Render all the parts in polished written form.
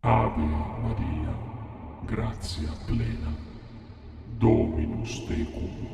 Ave Maria, gratia plena, Dominus tecum.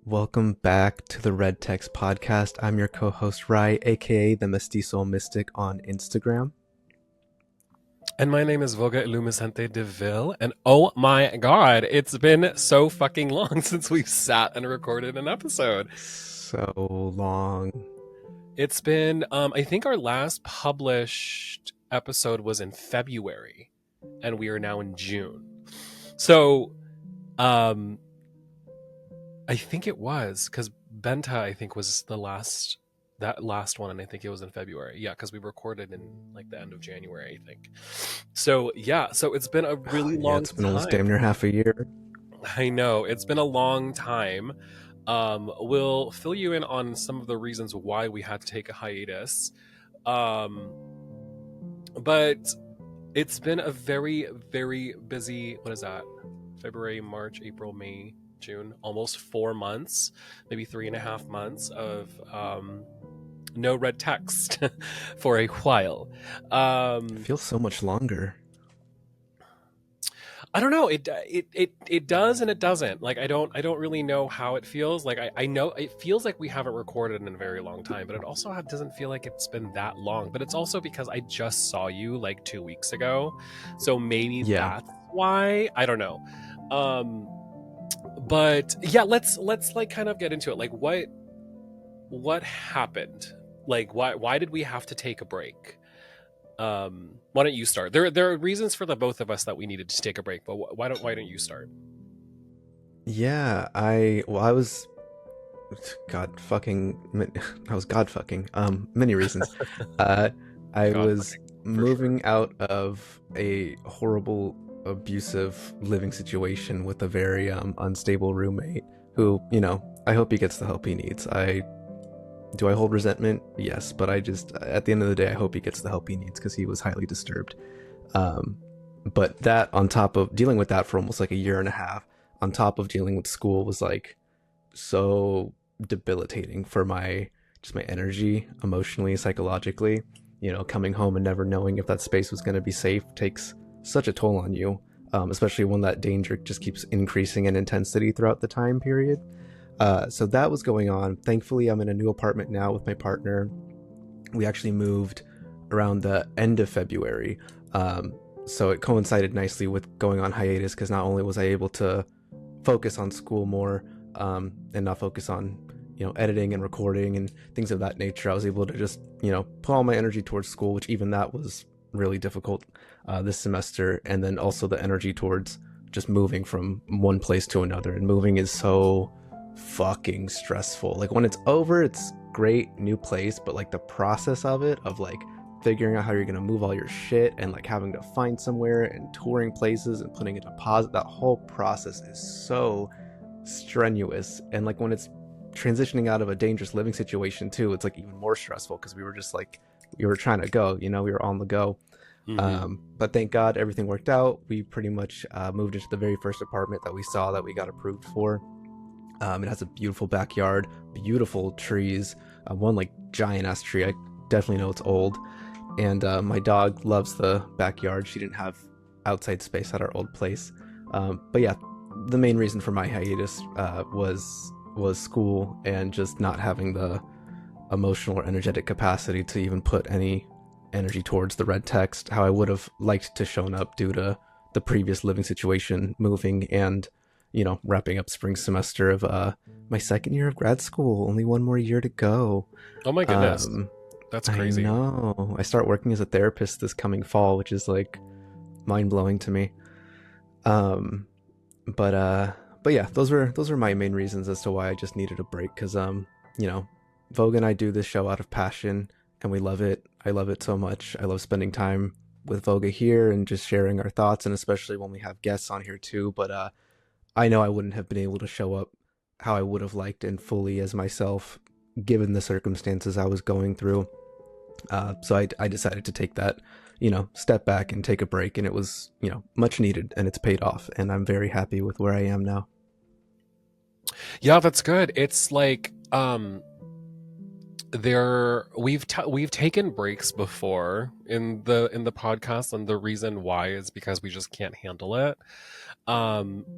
Welcome back to the Red Text Podcast. I'm your co-host Ry, aka the Mestizo Mystic on Instagram. And my name is Voga Illumisante de Ville, and oh my god, it's been so fucking long since we've sat and recorded an episode. So long. It's been, I think our last published episode was in February, and we are now in June. So, I think it was, because Benta, I think, was that last one, and I think it was in February. Yeah, because we recorded in like the end of January, I think. So yeah, so it's been a really long time. It's been almost damn near half a year. I know, it's been a long time. We'll fill you in on some of the reasons why we had to take a hiatus. But it's been a very, very busy, what is that? February, March, April, May, June, almost 4 months, maybe 3.5 months of no red text for a while. It feels so much longer. I don't know. It does and it doesn't. Like I don't really know how it feels. Like I know it feels like we haven't recorded in a very long time, but it also doesn't feel like it's been that long. But it's also because I just saw you like 2 weeks ago, so maybe that's why. I don't know. But yeah, let's like kind of get into it. Like what happened? Like why did we have to take a break? Why don't you start? There are reasons for the both of us that we needed to take a break, but why don't you start? Yeah, I was god fucking. Many reasons. I was moving out of a horrible, abusive living situation with a very unstable roommate who, I hope he gets the help he needs. Do I hold resentment? Yes, but at the end of the day, I hope he gets the help he needs because he was highly disturbed. But that, on top of dealing with that for almost like a year and a half, on top of dealing with school, was like so debilitating for my energy, emotionally, psychologically. Coming home and never knowing if that space was going to be safe takes such a toll on you, especially when that danger just keeps increasing in intensity throughout the time period. So that was going on. Thankfully, I'm in a new apartment now with my partner. We actually moved around the end of February. So it coincided nicely with going on hiatus because not only was I able to focus on school more and not focus on, editing and recording and things of that nature, I was able to just, put all my energy towards school, which even that was really difficult this semester. And then also the energy towards just moving from one place to another. And moving is so fucking stressful. Like when it's over, it's great, new place, but like the process of it, of like figuring out how you're gonna move all your shit and like having to find somewhere and touring places and putting a deposit, that whole process is so strenuous. And like when it's transitioning out of a dangerous living situation too, it's like even more stressful because we were just like, we were trying to go, we were on the go. But thank God everything worked out. We pretty much moved into the very first apartment that we saw that we got approved for. It has a beautiful backyard, beautiful trees, one like giant ass tree. I definitely know it's old. And my dog loves the backyard. She didn't have outside space at our old place. But yeah, the main reason for my hiatus was school and just not having the emotional or energetic capacity to even put any energy towards the red text how I would have liked to shown up due to the previous living situation, moving, and wrapping up spring semester of my second year of grad school. Only one more year to go. Oh my goodness. That's I crazy. know. I start working as a therapist this coming fall, which is like mind blowing to me. Um, but uh, but yeah, those were my main reasons as to why I just needed a break. Because you know, Vogue and I do this show out of passion, and we love it. I love it so much. I love spending time with Voga here and just sharing our thoughts, and especially when we have guests on here too. But I know I wouldn't have been able to show up how I would have liked and fully as myself, given the circumstances I was going through. So I decided to take that, step back and take a break, and it was, much needed, and it's paid off, and I'm very happy with where I am now. Yeah, that's good. It's like we've taken breaks before in the podcast, and the reason why is because we just can't handle it.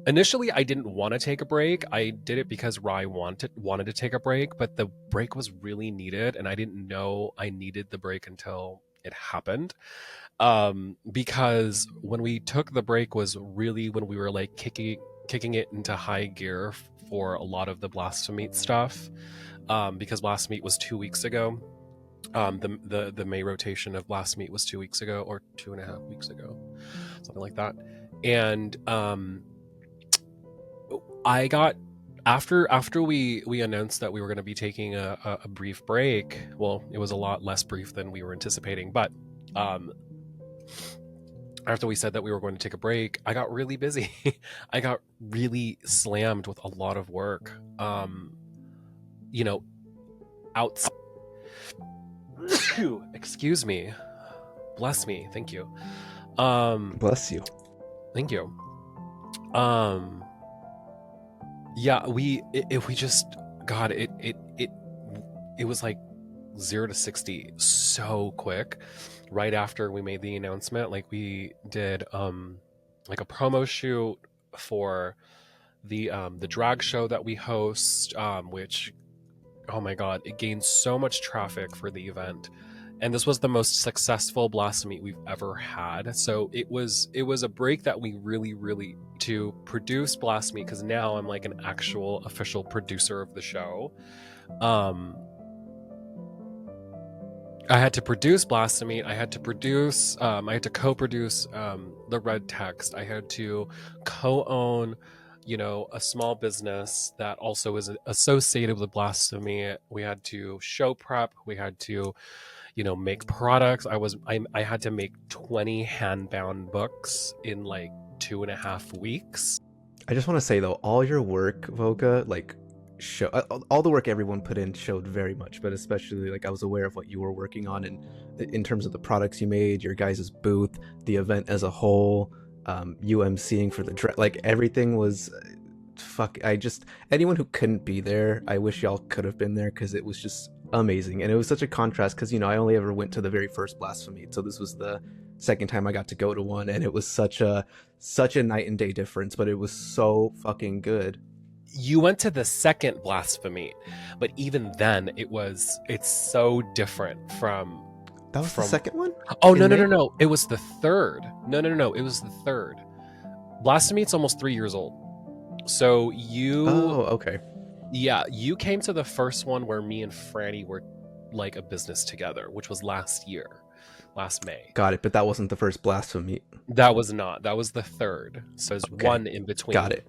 Initially I didn't want to take a break. I did it because Ry wanted to take a break, but the break was really needed, and I didn't know I needed the break until it happened. Because when we took the break was really when we were like kicking it into high gear for a lot of the Blasphemeet stuff. Because Blasphemeet was 2 weeks ago. The May rotation of Blasphemeet was 2 weeks ago, or 2.5 weeks ago, something like that. And I got after we announced that we were going to be taking a brief break. Well, it was a lot less brief than we were anticipating, but after we said that we were going to take a break, I got really busy. I got really slammed with a lot of work. You know, outside. Excuse me. Bless me. Thank you. Bless you. Thank you. Yeah, we just, God, it was like 0 to 60 so quick. Right after we made the announcement, like we did like a promo shoot for the drag show that we host, which, oh my God, it gained so much traffic for the event. And this was the most successful Blasphemeet we've ever had. So it was a break that we really to produce Blasphemeet, because now I'm like an actual official producer of the show. I had to produce Blasphemeet. I had to co-produce the red text. I had to co-own, a small business that also is associated with Blasphemeet. We had to show prep. We had to, make products. I had to make 20 hand-bound books in like 2.5 weeks. I just want to say though, all your work, Voga, like show all the work everyone put in showed very much, but especially like I was aware of what you were working on, and in terms of the products you made, your guys' booth, the event as a whole, you emceeing for the like everything was anyone who couldn't be there, I wish y'all could have been there, because it was just amazing. And it was such a contrast, because I only ever went to the very first Blasphemeet, so this was the second time I got to go to one, and it was such a night and day difference, but it was so fucking good. You went to the second Blasphemeet, but even then it's so different from that was the second one. Oh, no, it was the third. No, it was the third. Blasphemeet's almost 3 years old. So okay. Yeah, you came to the first one where me and Franny were like a business together, which was last May. Got it, but that wasn't the first Blasphemeet. That was not. That was the third. So there's one in between. Got it.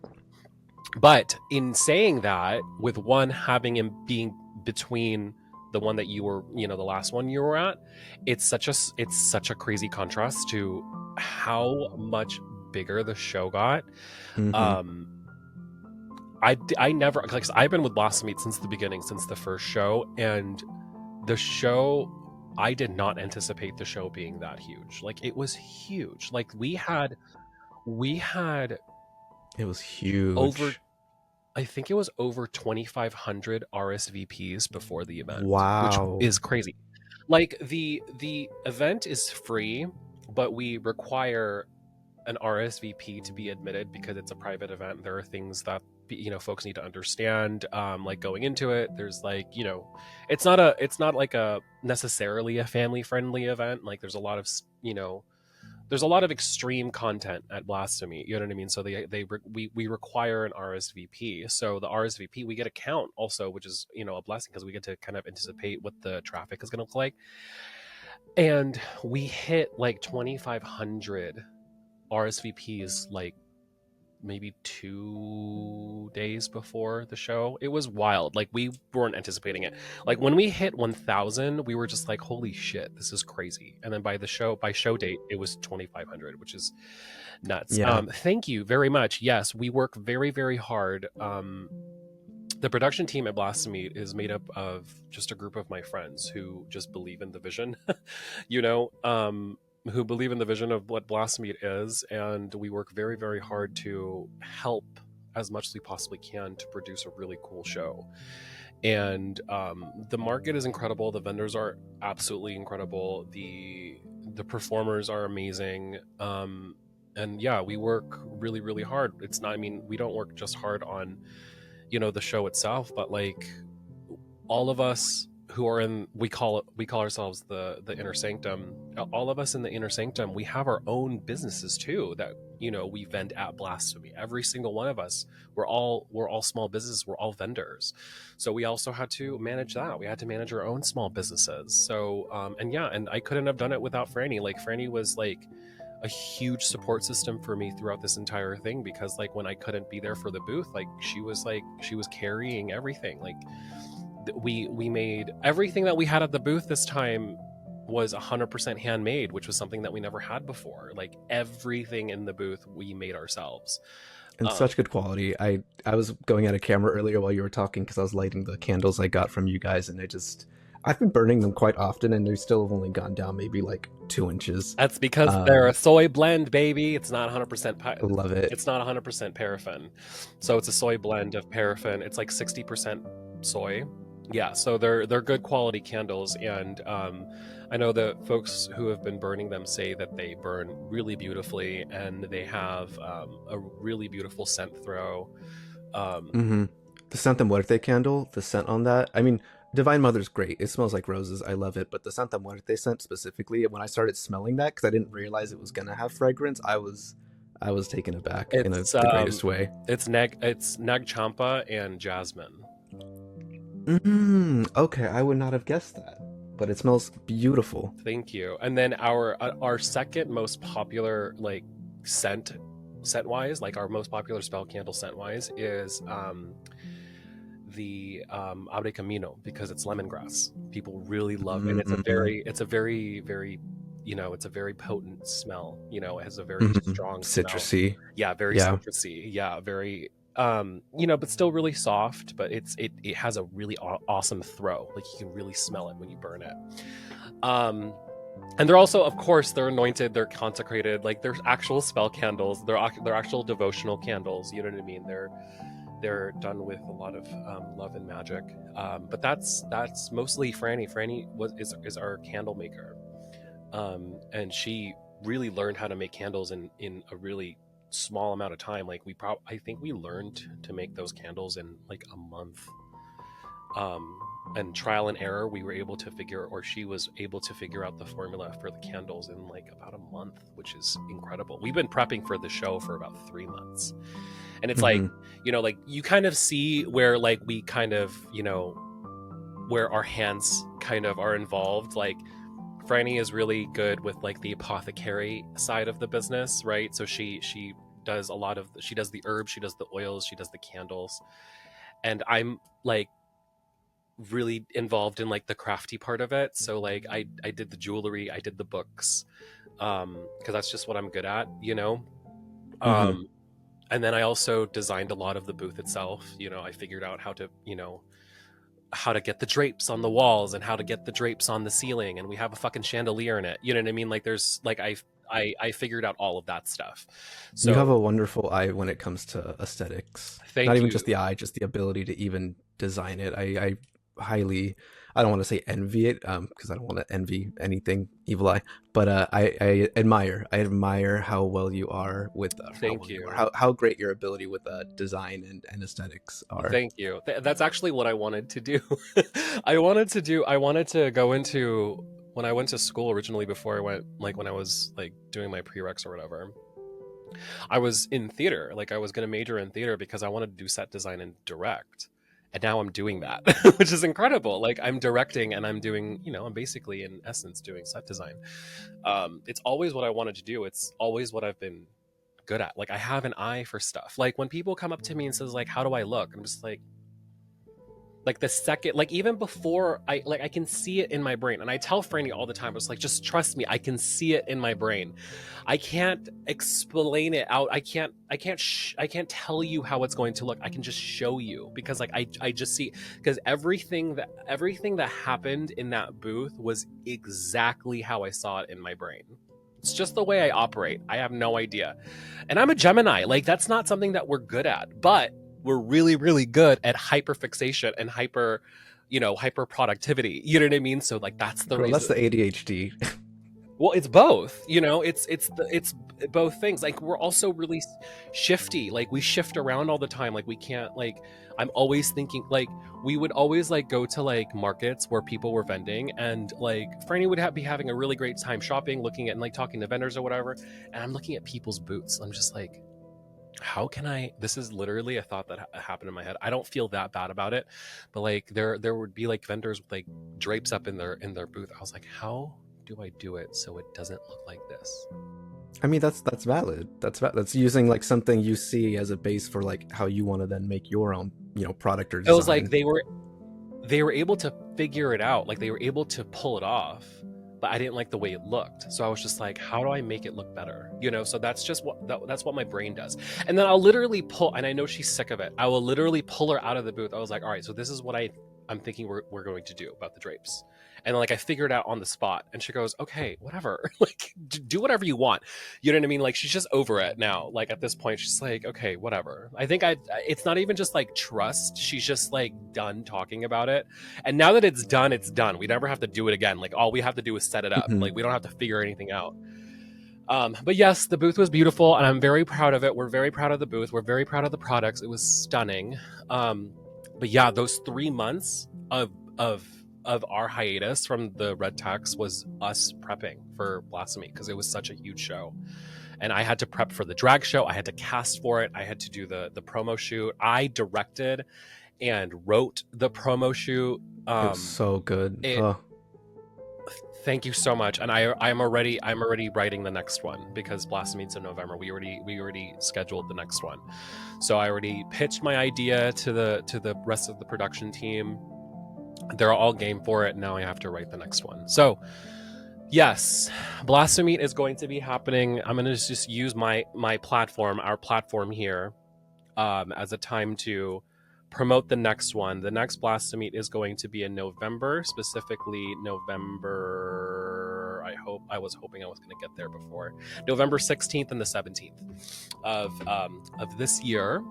But in saying that, with one having him being between the one that you were, the last one you were at, it's such a crazy contrast to how much bigger the show got. Mm-hmm. I never, like, I've been with Blasphemeet since the beginning, since the first show, and the show, I did not anticipate the show being that huge. Like, it was huge. Like, we had it was huge. I think it was over 2,500 RSVPs before the event. Wow. Which is crazy. Like, the event is free, but we require an RSVP to be admitted because it's a private event. There are things that folks need to understand, like going into it. There's like, it's not like a necessarily a family friendly event. Like, there's a lot of there's a lot of extreme content at Blasphemeet, you know what I mean? So we require an RSVP. So the RSVP, we get a count also, which is, you know, a blessing because we get to kind of anticipate what the traffic is going to look like. And we hit like 2,500 RSVPs like maybe 2 days before the show. It was wild. Like, we weren't anticipating it. Like, when we hit 1,000, we were just like, holy shit, this is crazy. And then by show date, it was 2,500, which is nuts. Yeah. Thank you very much. Yes, we work very, very hard. The production team at Blasphemeet is made up of just a group of my friends who just believe in the vision, you know, who believe in the vision of what Blasphemeet is, and we work very, very hard to help as much as we possibly can to produce a really cool show. And the market is incredible. The vendors are absolutely incredible. The performers are amazing. And yeah, we work really, really hard. It's not, I mean, we don't work just hard on, you know, the show itself, but like all of us who are in, we call ourselves the inner sanctum. All of us in the inner sanctum, we have our own businesses too that, you know, we vend at Blasphemeet. Every single one of us, we're all small businesses, we're all vendors. So we also had to manage that. We had to manage our own small businesses. So and yeah, and I couldn't have done it without Franny. Like, Franny was like a huge support system for me throughout this entire thing, because like when I couldn't be there for the booth, like she was carrying everything. Like we made everything that we had at the booth this time was 100% handmade, which was something that we never had before. Like everything in the booth we made ourselves. And such good quality. I was going at a camera earlier while you were talking because I was lighting the candles I got from you guys, and I've been burning them quite often, and they still have only gone down maybe like 2 inches. That's because they're a soy blend, baby. It's not 100%. I love it. It's not 100% paraffin, so it's a soy blend of paraffin. It's like 60% soy. Yeah, so they're good quality candles, and I know that folks who have been burning them say that they burn really beautifully, and they have a really beautiful scent throw. The Santa Muerte candle, the scent on that, I mean, Divine Mother's great. It smells like roses. I love it. But the Santa Muerte scent specifically, when I started smelling that, because I didn't realize it was gonna have fragrance, I was taken aback in the greatest way. It's nag champa and jasmine. Okay, I would not have guessed that, but it smells beautiful. Thank you. And then our second most popular like scent wise, like our most popular spell candle scent wise, is the Abre Camino, because it's lemongrass. People really love it. And it's a very, very, you know, it's a very potent smell. You know, it has a very strong citrusy smell. Yeah, very citrusy. Yeah, very you know, but still really soft. But it has a really awesome throw. Like, you can really smell it when you burn it. And they're also, of course, they're anointed, they're consecrated. Like, they're actual spell candles. They're actual devotional candles. You know what I mean? They're done with a lot of love and magic. But that's mostly Franny. Franny is our candle maker, and she really learned how to make candles in a really small amount of time. Like, I think we learned to make those candles in like a month. And trial and error, she was able to figure out the formula for the candles in like about a month, which is incredible. We've been prepping for the show for about 3 months. And it's like, you know, like you kind of see where like we kind of, you know, where our hands kind of are involved. Like, Franny is really good with like the apothecary side of the business, right? So she does she does the herbs, she does the oils, she does the candles. And I'm like really involved in like the crafty part of it. So like I did the jewelry, I did the books, because that's just what I'm good at, you know. And then I also designed a lot of the booth itself. You know, I figured out how to get the drapes on the walls and how to get the drapes on the ceiling, and we have a fucking chandelier in it. You know what I mean? Like, there's like I figured out all of that stuff. So you have a wonderful eye when it comes to aesthetics. Not even just the eye, just the ability to even design it. I highly, I don't want to say envy it, because I don't want to envy anything Evil Eye, but I admire how well you are with how great your ability with design and aesthetics are. Thank you. That's actually what I wanted to do. I wanted to go into when I went to school originally, before I went, like when I was like doing my prereqs or whatever, I was in theater. Like I was going to major in theater because I wanted to do set design and direct. And now I'm doing that, which is incredible. Like I'm directing and I'm doing, I'm basically in essence doing set design. It's always what I wanted to do. It's always what I've been good at. Like I have an eye for stuff. Like when people come up to me and says like, how do I look? I'm just like the second, like even before I can see it in my brain. And I tell Franny all the time, it's like, just trust me, I can see it in my brain. I can't explain it out. I can't tell you how it's going to look. I can just show you, because like I just see, because everything that happened in that booth was exactly how I saw it in my brain. It's just the way I operate. I have no idea. And I'm a Gemini. Like that's not something that we're good at, but we're really, really good at hyperfixation and hyper productivity. You know what I mean? So like that's the reason. That's the ADHD. Well, it's both. It's both things. Like we're also really shifty. Like we shift around all the time. Like we can't like. I'm always thinking like we would always like go to like markets where people were vending, and like Franny would be having a really great time shopping, looking at and like talking to vendors or whatever. And I'm looking at people's boots. I'm just like, how can I, this is literally a thought that happened in my head. I don't feel that bad about it, but like there would be like vendors with like drapes up in their booth. I was like, how do I do it so it doesn't look like this? I mean, that's valid. That's using like something you see as a base for like how you want to then make your own, product or design. It was like they were able to figure it out. Like they were able to pull it off, but I didn't like the way it looked. So I was just like, how do I make it look better? So that's just that's what my brain does. And then I'll literally pull, and I know she's sick of it, I will literally pull her out of the booth. I was like, all right, so this is what I'm thinking we're going to do about the drapes. And then like I figured out on the spot, and she goes, okay, whatever, like do whatever you want. You know what I mean? Like she's just over it now. Like at this point, she's like, okay, whatever. I think it's not even just like trust. She's just like done talking about it. And now that it's done, it's done. We never have to do it again. Like all we have to do is set it up. Like we don't have to figure anything out. But yes, the booth was beautiful, and I'm very proud of it. We're very proud of the booth. We're very proud of the products. It was stunning. But yeah, those 3 months of our hiatus from the Red Text was us prepping for Blasphemeet, because it was such a huge show. And I had to prep for the drag show. I had to cast for it. I had to do the promo shoot. I directed and wrote the promo shoot. It was so good. Thank you so much. And I'm already writing the next one, because Blasphemeet's in November. We already scheduled the next one. So I already pitched my idea to the rest of the production team. They're all game for it. Now I have to write the next one. So yes, Blasphemeet is going to be happening. I'm going to just use my platform, our platform here, as a time to promote the next one. The next Blasphemeet is going to be in November, specifically November. I was hoping I was going to get there before November 16th and the 17th of this year.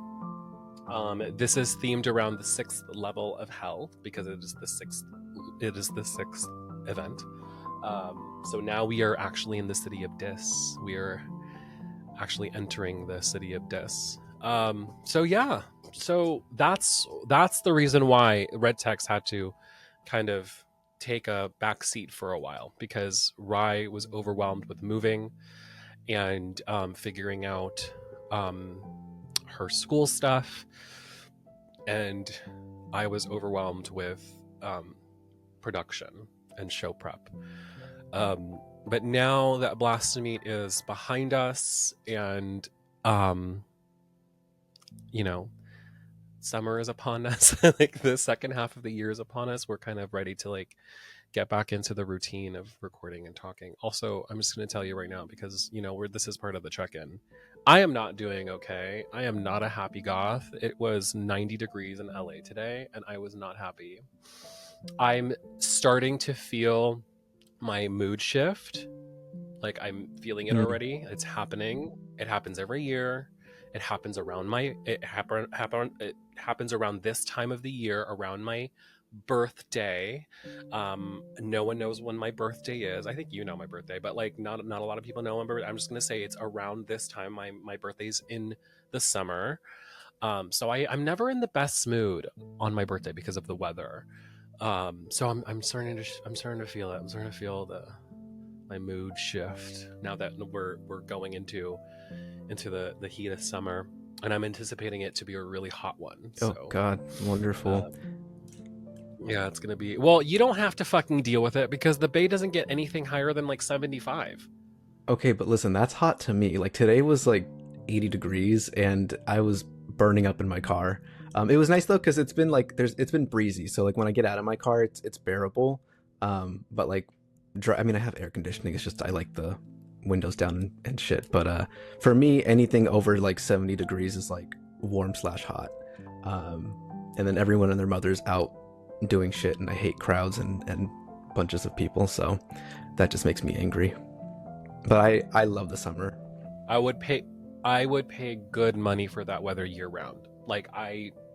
This is themed around the 6th level of hell, because it is the sixth event. So now we are actually in the city of Dis. We are actually entering the city of Dis. So yeah, so that's the reason why Red Text had to kind of take a back seat for a while, because Ry was overwhelmed with moving and figuring out her school stuff, and I was overwhelmed with production and show prep. But now that Blasphemeet is behind us, and summer is upon us, like the second half of the year is upon us, we're kind of ready to like get back into the routine of recording and talking. Also, I'm just going to tell you right now, because this is part of the check-in. I am not doing okay. I am not a happy goth. It was 90 degrees in LA today, and I was not happy. I'm starting to feel my mood shift. Like I'm feeling it already. It's happening. It happens every year. It happens around it happens around this time of the year, around my birthday. No one knows when my birthday is. I think you know my birthday, but like not a lot of people know my birthday. I'm just gonna say it's around this time. My birthday's in the summer. So I'm never in the best mood on my birthday because of the weather. So I'm starting to feel it. I'm starting to feel my mood shift now that we're going into the heat of summer, and I'm anticipating it to be a really hot one. Oh So God, wonderful. yeah, it's gonna be. Well, you don't have to fucking deal with it because the Bay doesn't get anything higher than like 75. Okay, but listen, that's hot to me. Like today was like 80 degrees and I was burning up in my car. It was nice though because it's been like it's been breezy, so like when I get out of my car, it's bearable. But like, I mean, I have air conditioning. It's just I like the windows down and shit. But for me, anything over like 70 degrees is like warm/hot. And then everyone and their mother's out doing shit, and I hate crowds and bunches of people, so that just makes me angry. But I love the summer. I would pay good money for that weather year round. Like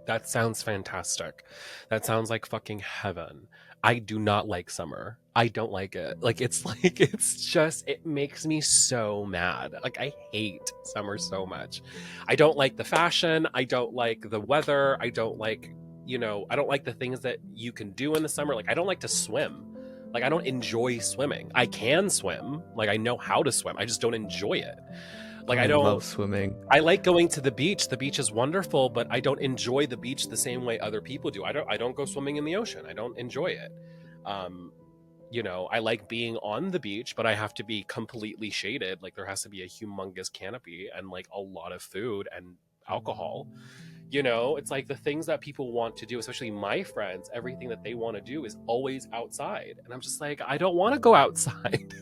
that sounds fantastic. That sounds like fucking heaven. I do not like summer. I don't like it. Like it's just it makes me so mad. Like I hate summer so much. I don't like the fashion, I don't like the weather, I don't like, I don't like the things that you can do in the summer. Like I don't like to swim. Like I don't enjoy swimming. I can swim. Like I know how to swim. I just don't enjoy it. Like I don't love swimming. I like going to the beach. The beach is wonderful, but I don't enjoy the beach the same way other people do. I don't go swimming in the ocean. I don't enjoy it. I like being on the beach, but I have to be completely shaded. Like there has to be a humongous canopy and like a lot of food and alcohol. It's like the things that people want to do, especially my friends, everything that they want to do is always outside. And I'm just like, I don't want to go outside.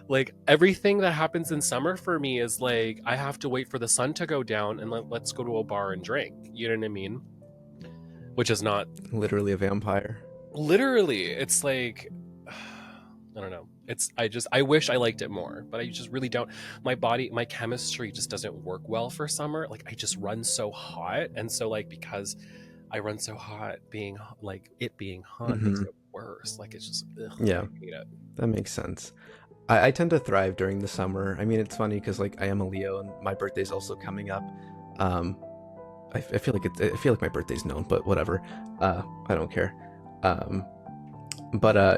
Like everything that happens in summer for me is like, I have to wait for the sun to go down and let's go to a bar and drink. You know what I mean? Which is not literally a vampire. Literally. It's like, I don't know. I wish I liked it more, but I just really don't. My chemistry just doesn't work well for summer. Like I just run so hot. And so like, because I run so hot, being hot makes it worse. Like it's just, yeah, I hate it. That makes sense. I tend to thrive during the summer. I mean, it's funny because like I am a Leo and my birthday's also coming up. I feel like my birthday's known, but whatever. I don't care.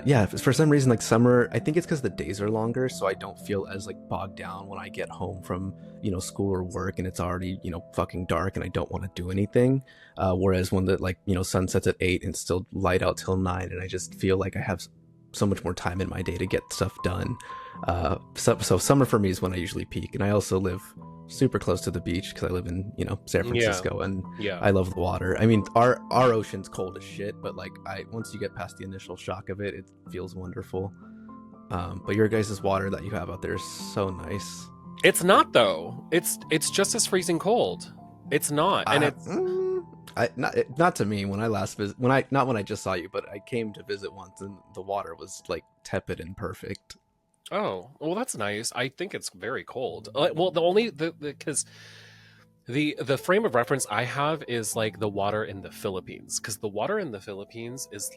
Yeah, for some reason, like summer, I think it's because the days are longer, so I don't feel as like bogged down when I get home from school or work and it's already fucking dark and I don't want to do anything. Whereas when the sun sets at 8 and it's still light out till 9, and I just feel like I have so much more time in my day to get stuff done. So summer for me is when I usually peak, and I also live super close to the beach because I live in San Francisco, and I love the water. I mean, our ocean's cold as shit, but like once you get past the initial shock of it, it feels wonderful. But your guys' water that you have out there is so nice. It's not though. It's just as freezing cold. It's not, and it's. Not to me. When I last visit, not when I just saw you, but I came to visit once, and the water was like tepid and perfect. Oh, well, that's nice. I think it's very cold. Well, because the frame of reference I have is like the water in the Philippines, because the water in the Philippines is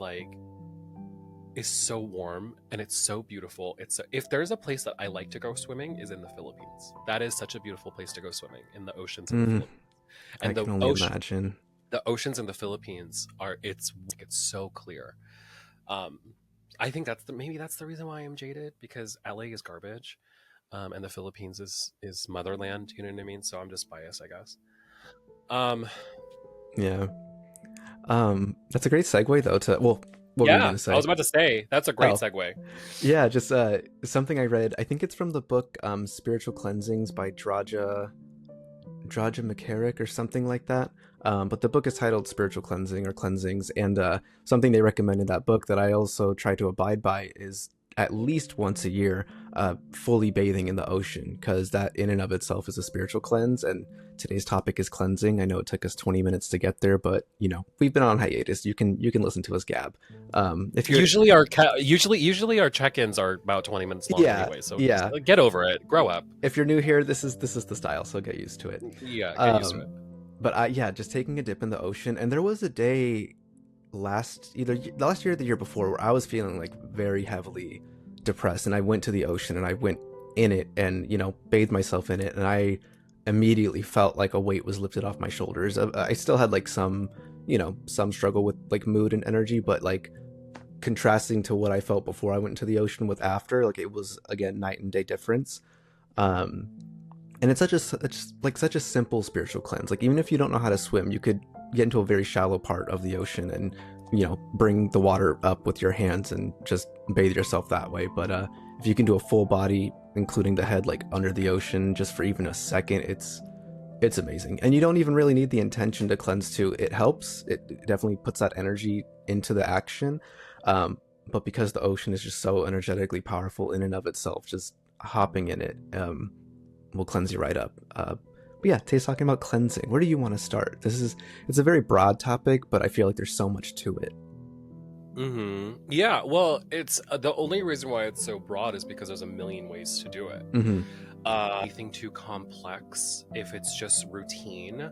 so warm and it's so beautiful. If there's a place that I like to go swimming is in the Philippines. That is such a beautiful place to go swimming, in the oceans in the Philippines. And I can only imagine. The oceans in the Philippines it's so clear. I think maybe that's the reason why I'm jaded, because LA is garbage, and the Philippines is motherland. You know what I mean? So I'm just biased, I guess. Yeah. That's a great segue though to what were you gonna say? I was about to say that's a great segue. Yeah, just something I read. I think it's from the book Spiritual Cleansings by Draja McCarrick or something like that. But the book is titled Spiritual Cleansing or Cleansings, and something they recommend in that book that I also try to abide by is at least once a year fully bathing in the ocean, because that in and of itself is a spiritual cleanse. And today's topic is cleansing. I know it took us 20 minutes to get there, but we've been on hiatus. You can listen to us gab. If you're usually our check-ins are about 20 minutes long anyway, so just get over it, grow up. If you're new here, this is the style, so get used to it. Get used to it. But just taking a dip in the ocean. And there was a day either last year or the year before where I was feeling like very heavily depressed, and I went to the ocean and I went in it and bathed myself in it, and I immediately felt like a weight was lifted off my shoulders. I still had like some struggle with like mood and energy, but like contrasting to what I felt before I went into the ocean with after. Like, it was, again, night and day difference. And it's such a simple spiritual cleanse. Like, even if you don't know how to swim, you could get into a very shallow part of the ocean and, you know, bring the water up with your hands and just bathe yourself that way. But if you can do a full body, including the head, like under the ocean, just for even a second, it's amazing. And you don't even really need the intention to cleanse too. It helps. It definitely puts that energy into the action. But because the ocean is just so energetically powerful in and of itself, just hopping in it will cleanse you right up. But yeah, Tay's talking about cleansing. Where do you want to start? It's a very broad topic, but I feel like there's so much to it. Mm-hmm. Yeah, well, it's the only reason why it's so broad is because there's a million ways to do it. Mm-hmm. Anything too complex, if it's just routine,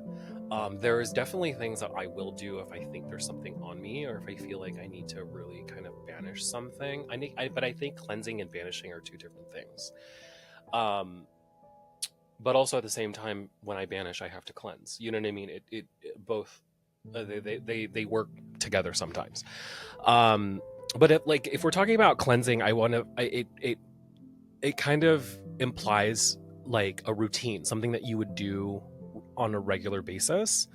there's definitely things that I will do if I think there's something on me, or if I feel like I need to really kind of banish something. But I think cleansing and banishing are two different things. But also at the same time, when I banish, I have to cleanse. You know what I mean? It both they work together sometimes. But if we're talking about cleansing, it kind of implies like a routine, something that you would do on a regular basis.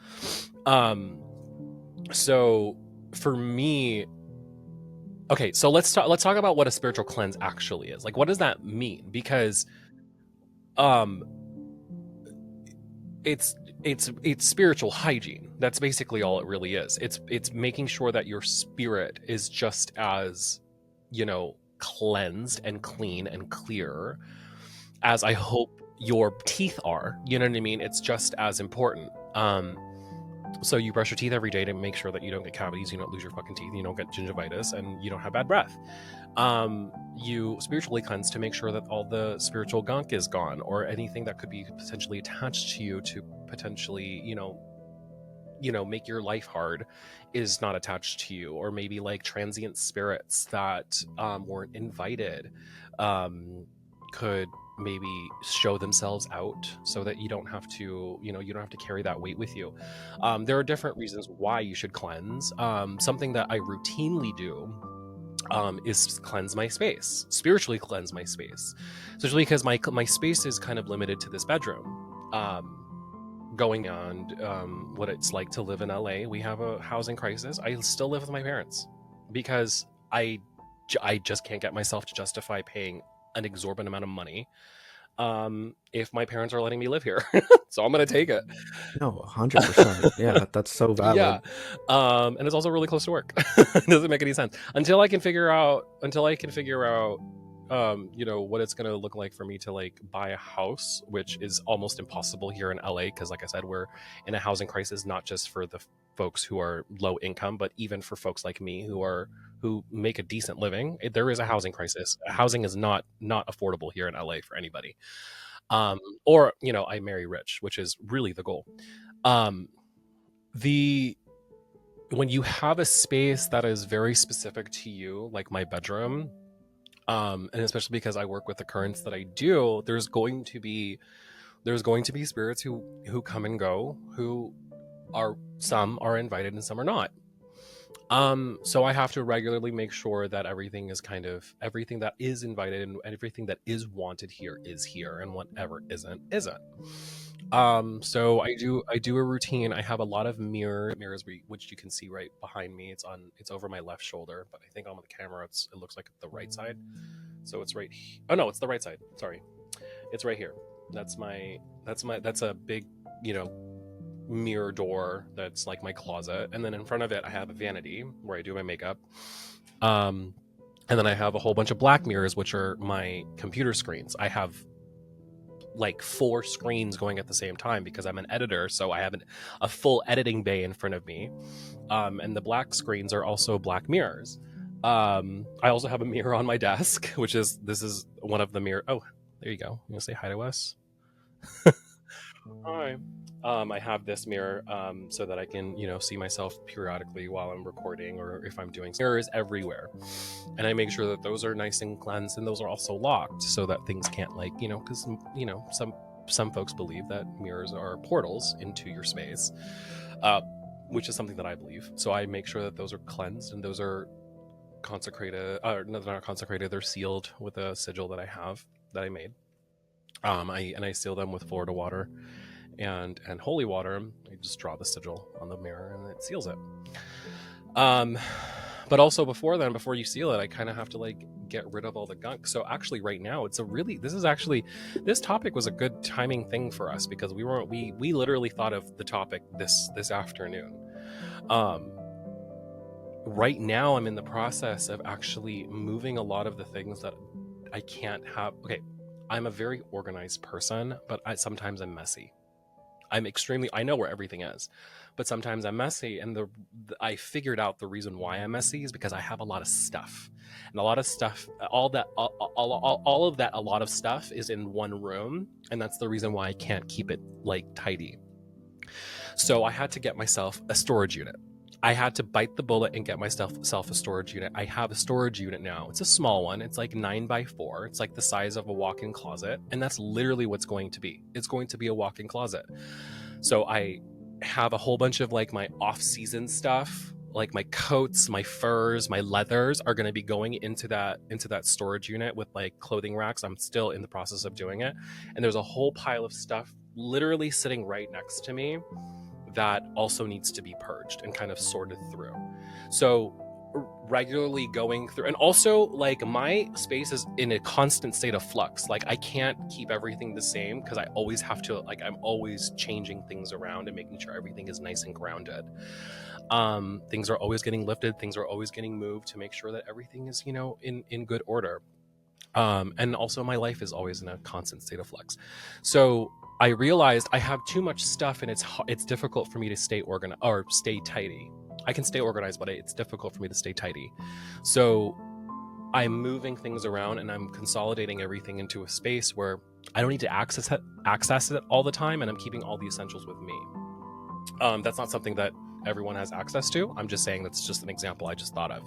So for me, okay, so let's talk about what a spiritual cleanse actually is. Like, what does that mean? Because it's spiritual hygiene. That's basically all it really is. It's making sure that your spirit is just as, you know, cleansed and clean and clear as I hope your teeth are. You know what I mean? It's just as important. So you brush your teeth every day to make sure that you don't get cavities, you don't lose your fucking teeth, you don't get gingivitis, and you don't have bad breath. You spiritually cleanse to make sure that all the spiritual gunk is gone, or anything that could be potentially attached to you to potentially, you know, make your life hard is not attached to you, or maybe like transient spirits that weren't invited could maybe show themselves out, so that you don't have to, you don't have to carry that weight with you. There are different reasons why you should cleanse. Something that I routinely do is cleanse my space, spiritually cleanse my space, especially because my space is kind of limited to this bedroom. Going on what it's like to live in LA, we have a housing crisis. I still live with my parents because I just can't get myself to justify paying an exorbitant amount of money if my parents are letting me live here. So I'm gonna take it. No, 100%. Yeah, that's so valid. Yeah. And it's also really close to work. It doesn't make any sense until I can figure out what it's going to look like for me to like buy a house, which is almost impossible here in LA because, like I said, we're in a housing crisis, not just for the folks who are low income, but even for folks like me who make a decent living. There is a housing crisis. Housing is not affordable here in LA for anybody. Or I marry rich, which is really the goal. When you have a space that is very specific to you, like my bedroom, and especially because I work with the currents that I do, there's going to be spirits who come and go, some are invited and some are not. So I have to regularly make sure that everything that is invited and everything that is wanted here is here, and whatever isn't. So I do a routine. I have a lot of mirrors which you can see right behind me. It's over my left shoulder, but I think on the camera it looks like the right side. So it's right. Oh no, it's the right side. Sorry, it's right here. That's a big mirror door that's like my closet, and then in front of it I have a vanity where I do my makeup. And then I have a whole bunch of black mirrors, which are my computer screens. I have like 4 screens going at the same time because I'm an editor, so I have a full editing bay in front of me. And the black screens are also black mirrors. I also have a mirror on my desk, this is one of the mirror. Oh, there you go. You want to say hi to us? Hi. I have this mirror so that I can, see myself periodically while I'm recording or if I'm doing mirrors everywhere. And I make sure that those are nice and cleansed, and those are also locked so that things can't because, some folks believe that mirrors are portals into your space, which is something that I believe. So I make sure that those are cleansed and those are consecrated, or no, they're not consecrated, they're sealed with a sigil that I made. I seal them with Florida water and holy water. I just draw the sigil on the mirror and it seals it. But also before you seal it, I kind of have to like get rid of all the gunk. So actually right now this topic was a good timing thing for us, because we literally thought of the topic this afternoon. Right now I'm in the process of actually moving a lot of the things that I can't have. Okay, I'm a very organized person, but sometimes I'm messy. I know where everything is, but sometimes I'm messy. And I figured out the reason why I'm messy is because I have a lot of stuff, and a lot of stuff, all of that, a lot of stuff is in one room. And that's the reason why I can't keep it like tidy. So I had to get myself a storage unit. I had to bite the bullet and get myself a storage unit. I have a storage unit now. It's a small one. It's like 9x4. It's like the size of a walk-in closet. And that's literally what's going to be. It's going to be a walk-in closet. So I have a whole bunch of like my off-season stuff, like my coats, my furs, my leathers are going to be going into that storage unit with like clothing racks. I'm still in the process of doing it. And there's a whole pile of stuff literally sitting right next to me that also needs to be purged and kind of sorted through. So regularly going through, and also like my space is in a constant state of flux. Like I can't keep everything the same, because I always have to, like, I'm always changing things around and making sure everything is nice and grounded. Things are always getting lifted, things are always getting moved to make sure that everything is, in good order. And also my life is always in a constant state of flux. So I realized I have too much stuff, and it's difficult for me to stay organized or stay tidy. I can stay organized, but it's difficult for me to stay tidy. So I'm moving things around and I'm consolidating everything into a space where I don't need to access it all the time, and I'm keeping all the essentials with me. That's not something that everyone has access to. I'm just saying that's just an example I just thought of.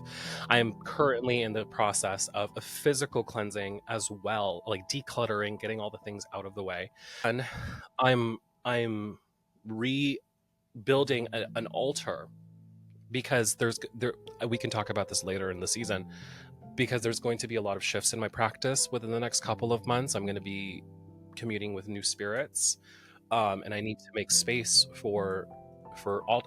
I am currently in the process of a physical cleansing as well, like decluttering, getting all the things out of the way. And I'm rebuilding an altar, because we can talk about this later in the season, because there's going to be a lot of shifts in my practice within the next couple of months. I'm going to be communing with new spirits, and I need to make space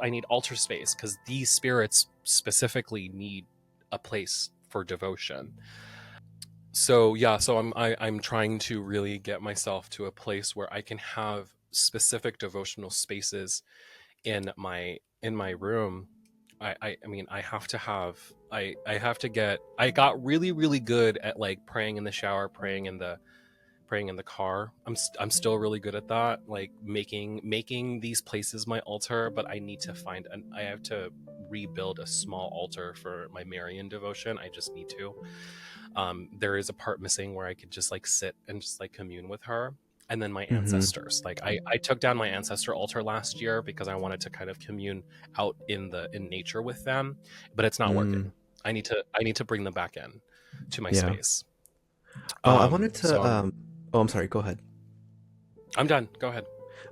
I need altar space, because these spirits specifically need a place for devotion. So I'm trying to really get myself to a place where I can have specific devotional spaces in my room. I got really, really good at like praying in the shower, praying in the car. I'm still really good at that, like making these places my altar. But I have to rebuild a small altar for my Marian devotion. I just need to. There is a part missing where I could just like sit and just like commune with her. And then my ancestors, like I took down my ancestor altar last year because I wanted to kind of commune out in nature with them, but it's not working. I need to bring them back in to my space. I wanted to I'm sorry, go ahead. I'm done. Go ahead.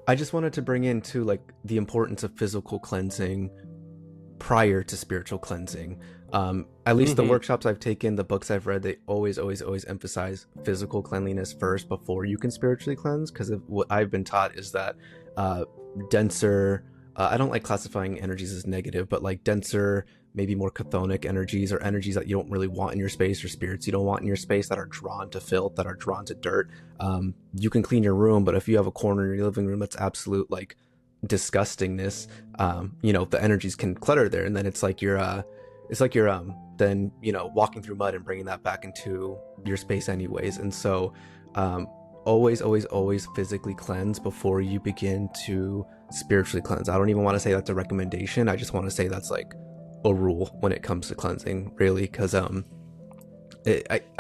I just wanted to bring into like the importance of physical cleansing prior to spiritual cleansing. At least the workshops I've taken, the books I've read, they always emphasize physical cleanliness first before you can spiritually cleanse, because what I've been taught is that denser, I don't like classifying energies as negative, but like denser, maybe more chthonic energies, or energies that you don't really want in your space, or spirits you don't want in your space that are drawn to filth, that are drawn to dirt. You can clean your room, but if you have a corner in your living room that's absolute like disgustingness, the energies can clutter there, and then it's like you're then walking through mud and bringing that back into your space anyways. And so always physically cleanse before you begin to spiritually cleanse. I don't even want to say that's a recommendation. I just want to say that's like a rule when it comes to cleansing, really, because I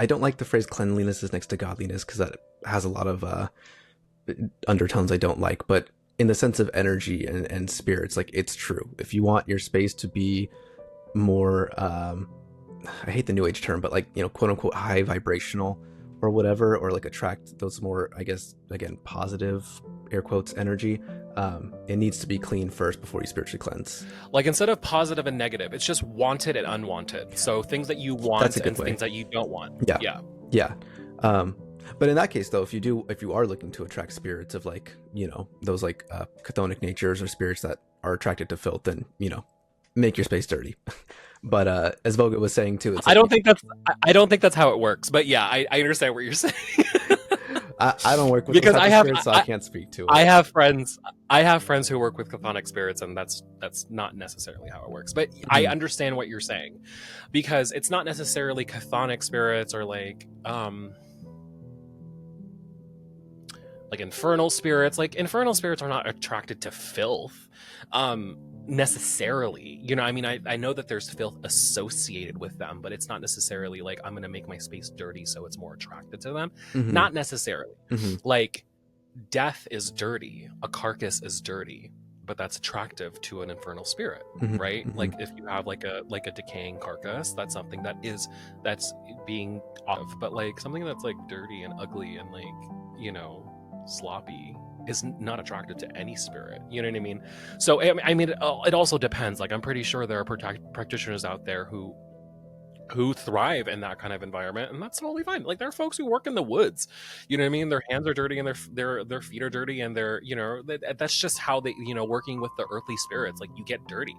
don't like the phrase cleanliness is next to godliness, because that has a lot of undertones I don't like. But in the sense of energy and spirits, like, it's true. If you want your space to be more I hate the new age term, but like, quote unquote high vibrational or whatever, or like attract those more, I guess, again, positive air quotes energy, it needs to be clean first before you spiritually cleanse. Like instead of positive and negative, it's just wanted and unwanted. So things that you want and things that you don't want. Yeah. But in that case, though, if you are looking to attract spirits of like, those like chthonic natures or spirits that are attracted to filth, then make your space dirty. But as Voga was saying too, it's I don't think that's how it works. But yeah, I understand what you're saying. I don't work with because spirits, so I can't speak to it. I have friends who work with chthonic spirits, and that's not necessarily how it works. But I understand what you're saying, because it's not necessarily chthonic spirits or like infernal spirits. Like infernal spirits are not attracted to filth necessarily. I know that there's filth associated with them, but it's not necessarily like I'm gonna make my space dirty so it's more attracted to them. Not necessarily. Like death is dirty, a carcass is dirty, but that's attractive to an infernal spirit, right? Like if you have like a decaying carcass, that's something that's being off. But like something that's like dirty and ugly and like sloppy is not attractive to any spirit. You know what I mean? So I mean, it also depends. Like I'm pretty sure there are practitioners out there who thrive in that kind of environment, and that's totally fine. Like there are folks who work in the woods, you know what I mean? Their hands are dirty and their feet are dirty, and they're that's just how they working with the earthly spirits. Like you get dirty.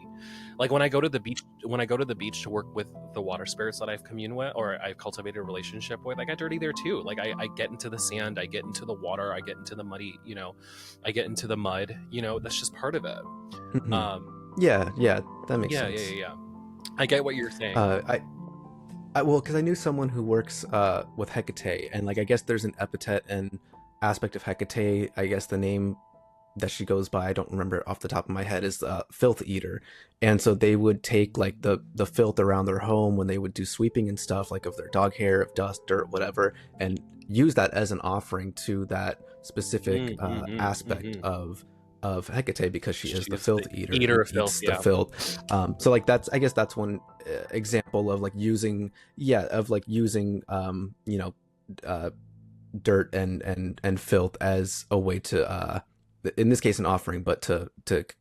Like when I go to the beach to work with the water spirits that I've communed with or I've cultivated a relationship with, I get dirty there too. Like I get into the sand, I get into the water, I get into the muddy, I get into the mud. That's just part of it. Yeah, that makes sense. Yeah. I get what you're saying. Well, because I knew someone who works with Hecate, and like I guess there's an epithet and aspect of Hecate. I guess the name that she goes by, I don't remember off the top of my head, is filth eater. And so they would take like the filth around their home when they would do sweeping and stuff, like of their dog hair, of dust, dirt, whatever, and use that as an offering to that specific aspect of Hecate, because she is the filth eater of filth, the filth. So like I guess that's one example of like using dirt and filth as a way to in this case an offering, but to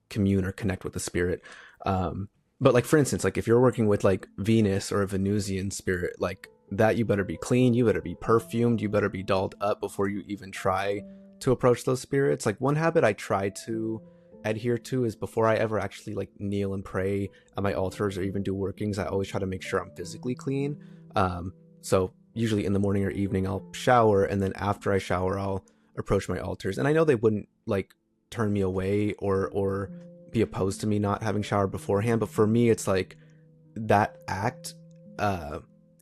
commune or connect with the spirit. But like for instance, like if you're working with like Venus or a Venusian spirit, like that, you better be clean, you better be perfumed, you better be dolled up before you even try to approach those spirits. Like one habit I try to adhere to is before I ever actually like kneel and pray at my altars or even do workings, I always try to make sure I'm physically clean. So usually in the morning or evening I'll shower, and then after I shower I'll approach my altars. And I know they wouldn't like turn me away or be opposed to me not having showered beforehand, but for me it's like that act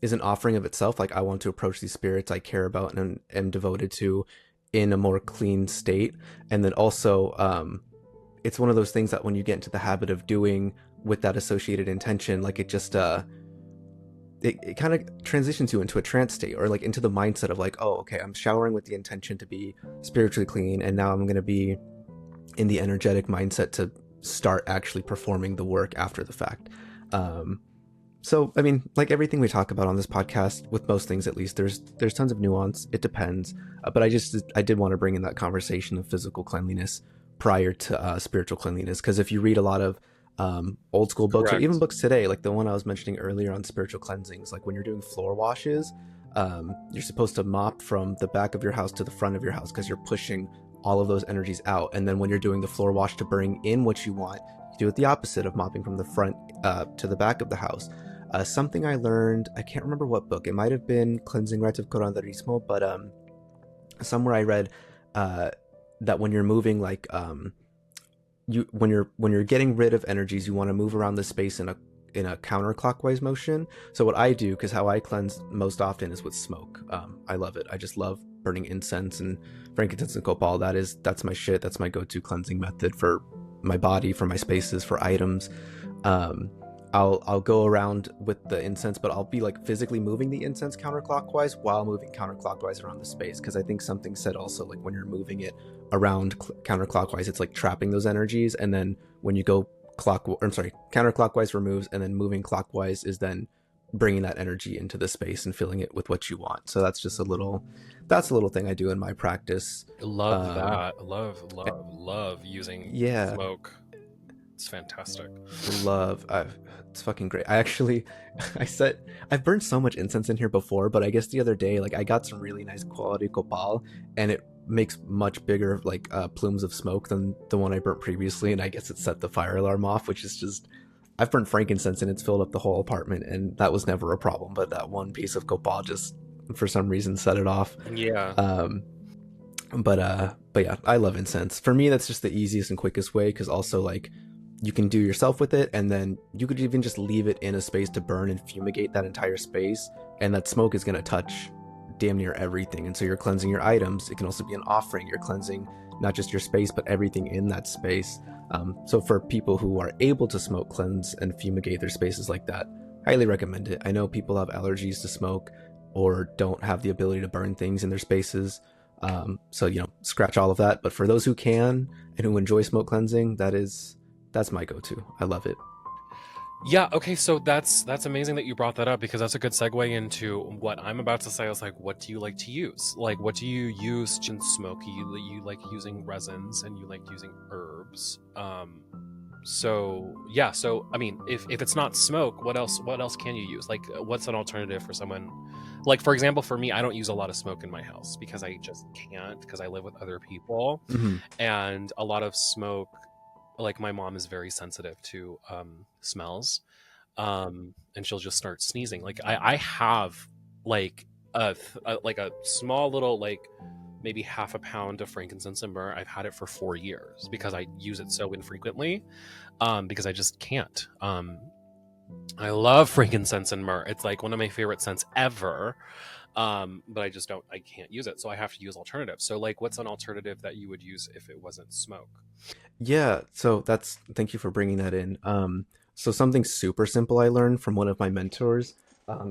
is an offering of itself. Like I want to approach these spirits I care about and am devoted to in a more clean state. And then also it's one of those things that when you get into the habit of doing with that associated intention, like it just it kind of transitions you into a trance state, or like into the mindset of like, oh okay, I'm showering with the intention to be spiritually clean, and now I'm going to be in the energetic mindset to start actually performing the work after the fact. So, I mean, like everything we talk about on this podcast, with most things at least, there's tons of nuance. It depends. But I did want to bring in that conversation of physical cleanliness prior to spiritual cleanliness. Because if you read a lot of old school books, or even books today, like the one I was mentioning earlier on spiritual cleansings, like when you're doing floor washes, you're supposed to mop from the back of your house to the front of your house, because you're pushing all of those energies out. And then when you're doing the floor wash to bring in what you want, you do it the opposite of mopping from the front to the back of the house. Something I learned, I can't remember what book, it might have been Cleansing Rites of Curanderismo, but somewhere I read that when you're moving, like when you're getting rid of energies, you want to move around the space in a counterclockwise motion. So what I do, because how I cleanse most often is with smoke. I love it. I just love burning incense and frankincense and copal. That's my shit. That's my go-to cleansing method for my body, for my spaces, for items. I'll go around with the incense, but I'll be like physically moving the incense counterclockwise while moving counterclockwise around the space, because I think something said also, like when you're moving it around counterclockwise, it's like trapping those energies, and then when you go counterclockwise removes, and then moving clockwise is then bringing that energy into the space and filling it with what you want. So that's just a little thing I do in my practice. Love that. Love using smoke. It's fantastic. It's fucking great. I've burned so much incense in here before, but I guess the other day, like, I got some really nice quality copal, and it makes much bigger like plumes of smoke than the one I burnt previously, and I guess it set the fire alarm off, which is just, I've burned frankincense and it's filled up the whole apartment, and that was never a problem, but that one piece of copal just for some reason set it off. But yeah, I love incense. For me, that's just the easiest and quickest way, because also, like, you can do yourself with it, and then you could even just leave it in a space to burn and fumigate that entire space, and that smoke is going to touch damn near everything. And so you're cleansing your items. It can also be an offering. You're cleansing not just your space, but everything in that space. So for people who are able to smoke cleanse and fumigate their spaces like that, highly recommend it. I know people have allergies to smoke or don't have the ability to burn things in their spaces. So, you know, scratch all of that. But for those who can and who enjoy smoke cleansing, that's my go-to. I love it. Yeah, okay, so that's amazing that you brought that up, because that's a good segue into what I'm about to say. I was like, what do you like to use? Like, what do you use in smoke? You like using resins, and you like using herbs. So yeah, so I mean, if it's not smoke, what else can you use? Like, what's an alternative for someone? Like, for example, for me, I don't use a lot of smoke in my house because I just can't, because I live with other people. And a lot of smoke, like, my mom is very sensitive to smells, and she'll just start sneezing. Like, I have like a small little, like, maybe half a pound of frankincense and myrrh. I've had it for 4 years because I use it so infrequently, because I just can't. I love frankincense and myrrh. It's like one of my favorite scents ever. But I can't use it. So I have to use alternatives. So, like, what's an alternative that you would use if it wasn't smoke? Yeah, so thank you for bringing that in. So something super simple I learned from one of my mentors.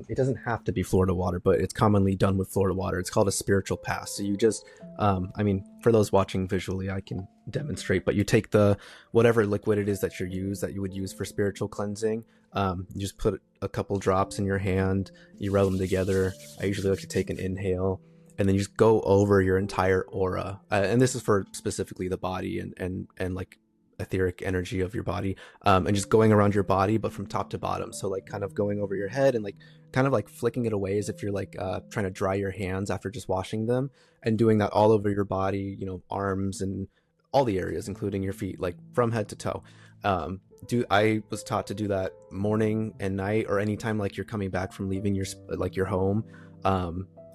It doesn't have to be Florida water, but it's commonly done with Florida water. It's called a spiritual pass. So you just, I mean, for those watching visually, I can demonstrate, but you take whatever liquid it is that you would use for spiritual cleansing. You just put a couple drops in your hand, you rub them together. I usually like to take an inhale, and then you just go over your entire aura. And this is for specifically the body and like etheric energy of your body, and just going around your body, but from top to bottom. So, like, kind of going over your head and, like, kind of like flicking it away as if you're like trying to dry your hands after just washing them, and doing that all over your body, you know, arms and all the areas, including your feet, like from head to toe. I was taught to do that morning and night, or anytime like you're coming back from leaving your home.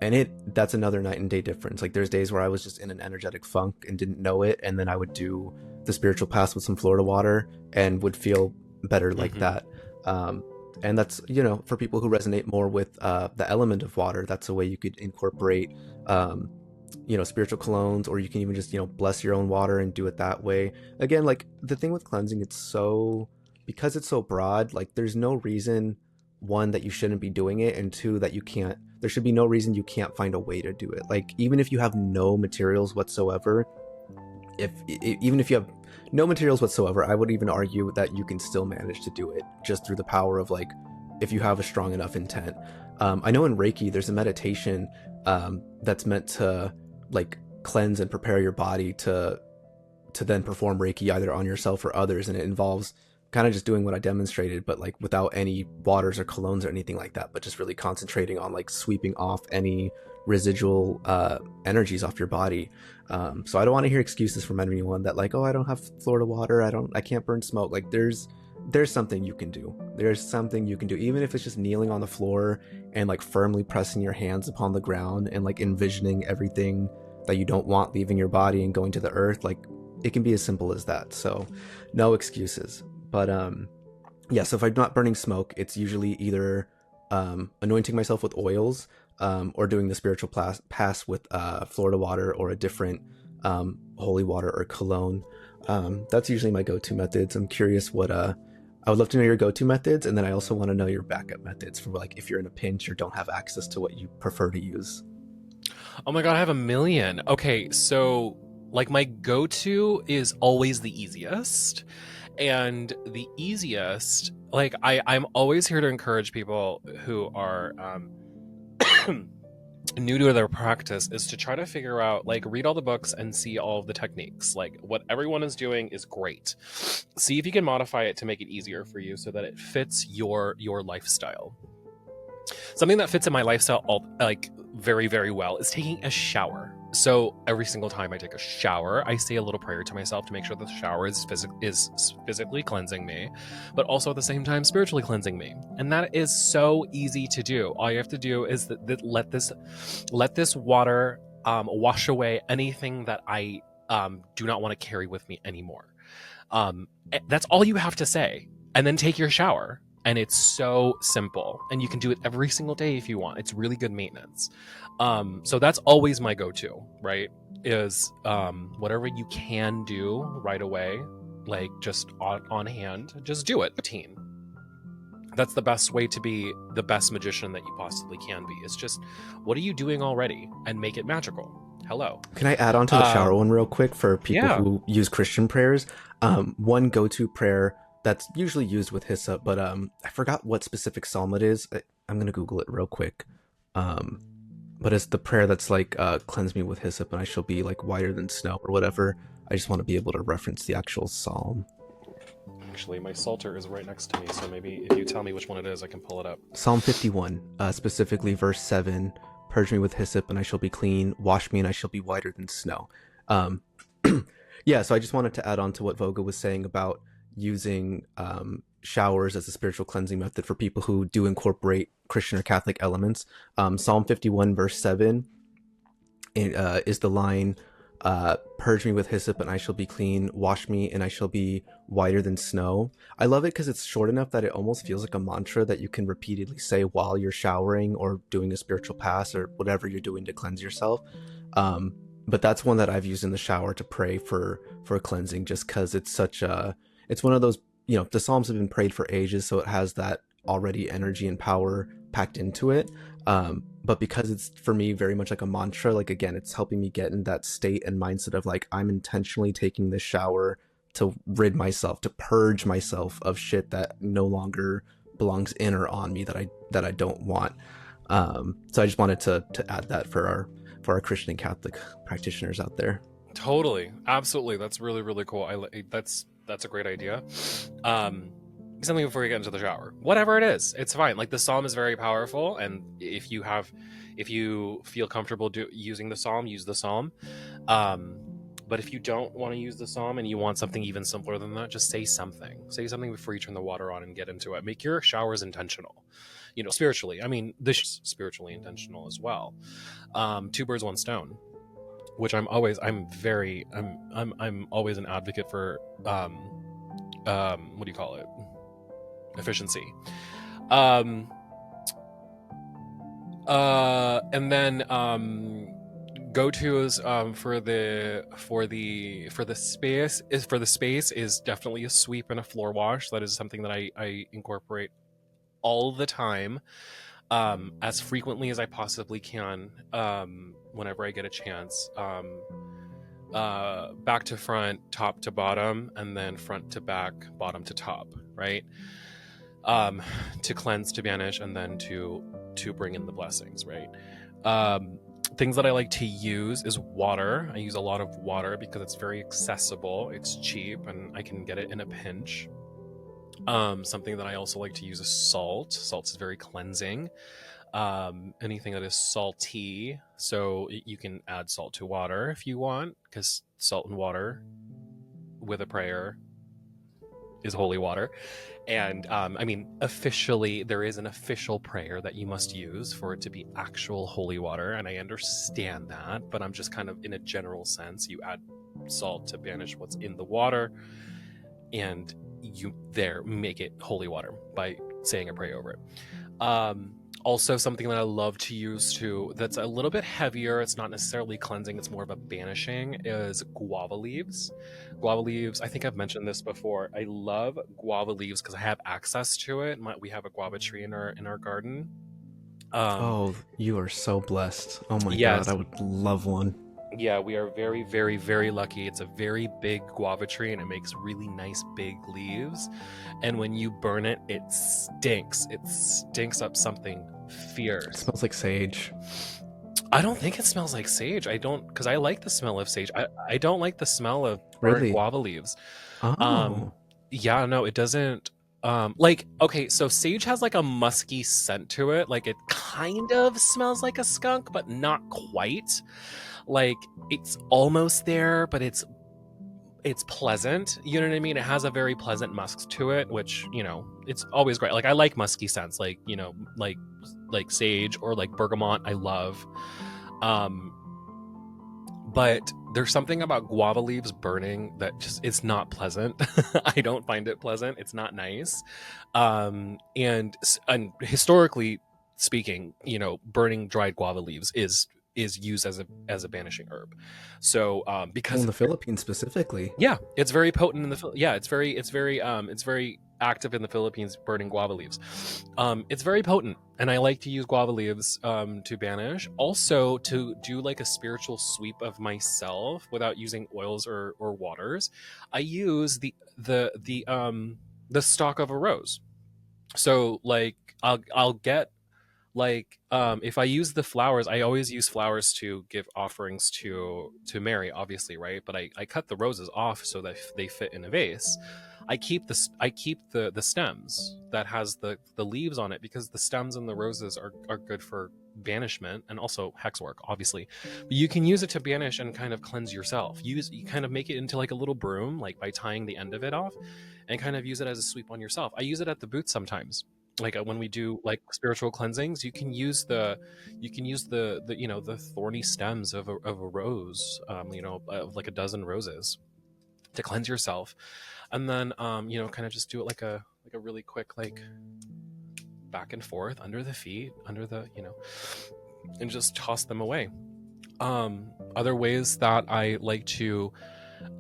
And that's another night and day difference. Like, there's days where I was just in an energetic funk and didn't know it, and then I would do the spiritual pass with some Florida water and would feel better like that. And that's, you know, for people who resonate more with the element of water, that's a way you could incorporate you know, spiritual colognes, or you can even just, you know, bless your own water and do it that way. Again, like, the thing with cleansing, because it's so broad, like, there's no reason, one, that you shouldn't be doing it, and two, that there should be no reason you can't find a way to do it. Like, even if you have no materials whatsoever, even if you have no materials whatsoever, I would even argue that you can still manage to do it just through the power of, like, if you have a strong enough intent. I know in Reiki, there's a meditation that's meant to, like, cleanse and prepare your body to then perform Reiki either on yourself or others, and it involves kind of just doing what I demonstrated, but, like, without any waters or colognes or anything like that, but just really concentrating on, like, sweeping off any residual energies off your body. So I don't want to hear excuses from anyone that, like, oh, I don't have Florida water, I can't burn smoke. Like, there's something you can do. There's something you can do, even if it's just kneeling on the floor and, like, firmly pressing your hands upon the ground and, like, envisioning everything that you don't want leaving your body and going to the earth. Like, it can be as simple as that. So no excuses. But yeah, so if I'm not burning smoke, it's usually either anointing myself with oils, or doing the spiritual pass with Florida water or a different holy water or cologne. That's usually my go-to methods. I'm curious I would love to know your go-to methods, and then I also want to know your backup methods for, like, if you're in a pinch or don't have access to what you prefer to use. Oh my god, I have a million. Okay, so Like my go-to is always the easiest. And the easiest, like I'm always here to encourage people who are new to their practice, is to try to figure out, like, read all the books and see all of the techniques. Like, what everyone is doing is great. See if you can modify it to make it easier for you so that it fits your lifestyle. Something that fits in my lifestyle very, very well is taking a shower. So every single time I take a shower, I say a little prayer to myself to make sure that the shower is physically cleansing me, but also at the same time spiritually cleansing me. And that is so easy to do. All you have to do is let this water wash away anything that I do not want to carry with me anymore. That's all you have to say, and then take your shower. And it's so simple, and you can do it every single day if you want. It's really good maintenance. So that's always my go-to, right? Is whatever you can do right away, like just on hand, just do it. Routine. That's the best way to be the best magician that you possibly can be. It's just, what are you doing already, and make it magical. Hello. Can I add on to the shower one real quick for people who use Christian prayers? One go-to prayer that's usually used with hyssop, but I forgot what specific psalm it is. I'm gonna Google it real quick. But it's the prayer that's like, cleanse me with hyssop and I shall be like whiter than snow, or whatever. I just want to be able to reference the actual psalm. Actually, my psalter is right next to me, so maybe if you tell me which one it is, I can pull it up. Psalm 51, specifically verse 7, purge me with hyssop and I shall be clean, wash me and I shall be whiter than snow. Yeah, so I just wanted to add on to what Voga was saying about using showers as a spiritual cleansing method for people who do incorporate Christian or Catholic elements. Psalm 51 verse 7 is the line, purge me with hyssop and I shall be clean, wash me and I shall be whiter than snow. I love it because it's short enough that it almost feels like a mantra that you can repeatedly say while you're showering or doing a spiritual pass or whatever you're doing to cleanse yourself. But that's one that I've used in the shower to pray for cleansing, just because it's such a, it's one of those, the Psalms have been prayed for ages, so it has that already energy and power packed into it. But because it's, for me, very much like a mantra, like, again, it's helping me get in that state and mindset of like, I'm intentionally taking this shower to rid myself, to purge myself of shit that no longer belongs in or on me that I don't want. So I just wanted to add that for our Christian and Catholic practitioners out there. Totally, absolutely, that's really, really cool. That's a great idea. Something before you get into the shower, whatever it is, it's fine. Like, the psalm is very powerful, and if you feel comfortable using the psalm, use the psalm. But if you don't want to use the psalm and you want something even simpler than that, just say something before you turn the water on and get into it. Make your showers intentional, spiritually. I mean, this is spiritually intentional as well. Two birds, one stone, which I'm always an advocate for. What do you call it? Efficiency. And then go-tos for the space is definitely a sweep and a floor wash. That is something that I incorporate all the time, as frequently as I possibly can, whenever I get a chance. Back to front, top to bottom, and then front to back, bottom to top, right? To cleanse, to banish, and then to bring in the blessings, right? Things that I like to use is water. I use a lot of water because it's very accessible, it's cheap, and I can get it in a pinch. Something that I also like to use is salt. Salt is very cleansing. Anything that is salty, so you can add salt to water if you want, because salt and water with a prayer is holy water. And I mean, officially, there is an official prayer that you must use for it to be actual holy water, and I understand that, but I'm just kind of, in a general sense, you add salt to banish what's in the water, and you make it holy water by saying a prayer over it. Also, something that I love to use too, that's a little bit heavier, it's not necessarily cleansing, it's more of a banishing, is guava leaves. Guava leaves, I think I've mentioned this before. I love guava leaves because I have access to it. We have a guava tree in our garden. Oh, you are so blessed. Oh my yes. God, I would love one. Yeah, we are very, very, very lucky. It's a very big guava tree and it makes really nice big leaves. And when you burn it, it stinks. It stinks up something It fierce. smells like sage. I don't think it smells like sage. I don't, because I like the smell of sage. I don't like the smell of burnt Really? guava leaves. Oh, Yeah, no, it doesn't. Like, okay, so sage has like a musky scent to it. Like it kind of smells like a skunk, but not quite. Like it's almost there, but it's pleasant. You know what I mean? It has a very pleasant musk to it, which, you know, it's always great. Like I like musky scents, like, you know, like sage or like bergamot. I love. Um, but there's something about guava leaves burning that just it's not pleasant. I don't find it pleasant. It's not nice. And historically speaking, you know, burning dried guava leaves is used as a banishing herb. So well, because in the Philippines specifically. yeah, it's very potent in the yeah, it's very active in the Philippines burning guava leaves. It's very potent and I like to use guava leaves to banish, also to do like a spiritual sweep of myself without using oils or waters. I use the stalk of a rose. So like I'll get like if I use the flowers, I always use flowers to give offerings to Mary, obviously, right? But I cut the roses off so that they fit in a vase. I keep the stems that has the leaves on it, because the stems and the roses are good for banishment and also hex work, obviously. But you can use it to banish and kind of cleanse yourself. You kind of make it into like a little broom, like by tying the end of it off, and kind of use it as a sweep on yourself. I use it at the booth sometimes, like when we do like spiritual cleansings. You can use the you know, the thorny stems of a rose, you know, of like a dozen roses, to cleanse yourself. And then you know, kind of just do it like a really quick like back and forth under the feet, under the, you know, and just toss them away. Other ways that I like to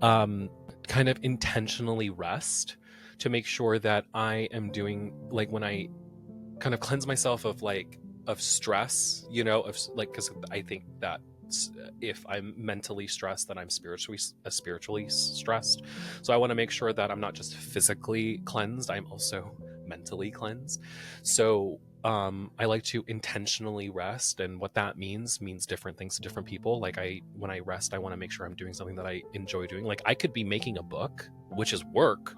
kind of intentionally rest, to make sure that I am doing, like when I kind of cleanse myself of like of stress, you know, of like, because I think that if I'm mentally stressed, then I'm spiritually stressed. So I want to make sure that I'm not just physically cleansed, I'm also mentally cleansed. So I like to intentionally rest, and what that means different things to different people. Like when I rest, I want to make sure I'm doing something that I enjoy doing. Like I could be making a book, which is work,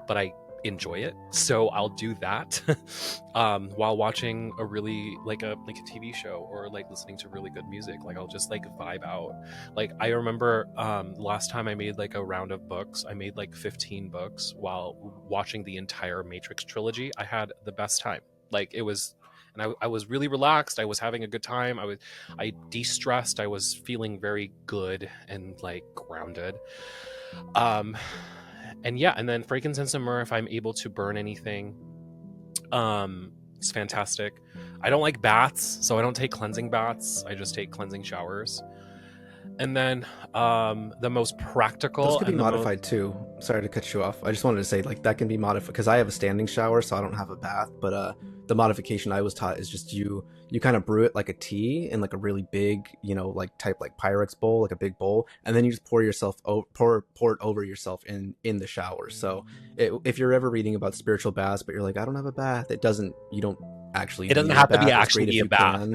but I enjoy it, so I'll do that while watching a really like a TV show, or like listening to really good music. Like I'll just like vibe out. Like I remember last time I made like a round of books, I made like 15 books while watching the entire Matrix trilogy. I had the best time. Like it was, and I was really relaxed. I was having a good time. I de-stressed. I was feeling very good and like grounded. And yeah, and then frankincense and myrrh, if I'm able to burn anything, it's fantastic. I don't like baths, so I don't take cleansing baths. I just take cleansing showers. And then the most Those practical could be and the most modified too. Sorry to cut you off. I just wanted to say like that can be modified because I have a standing shower, so I don't have a bath. But the modification I was taught is just you kind of brew it like a tea in like a really big, you know, like type like Pyrex bowl, like a big bowl, and then you just pour it over yourself in the shower. So if you're ever reading about spiritual baths, but you're like, I don't have a bath, you don't actually it doesn't need a have to be bath. It's actually great if a you bath. can.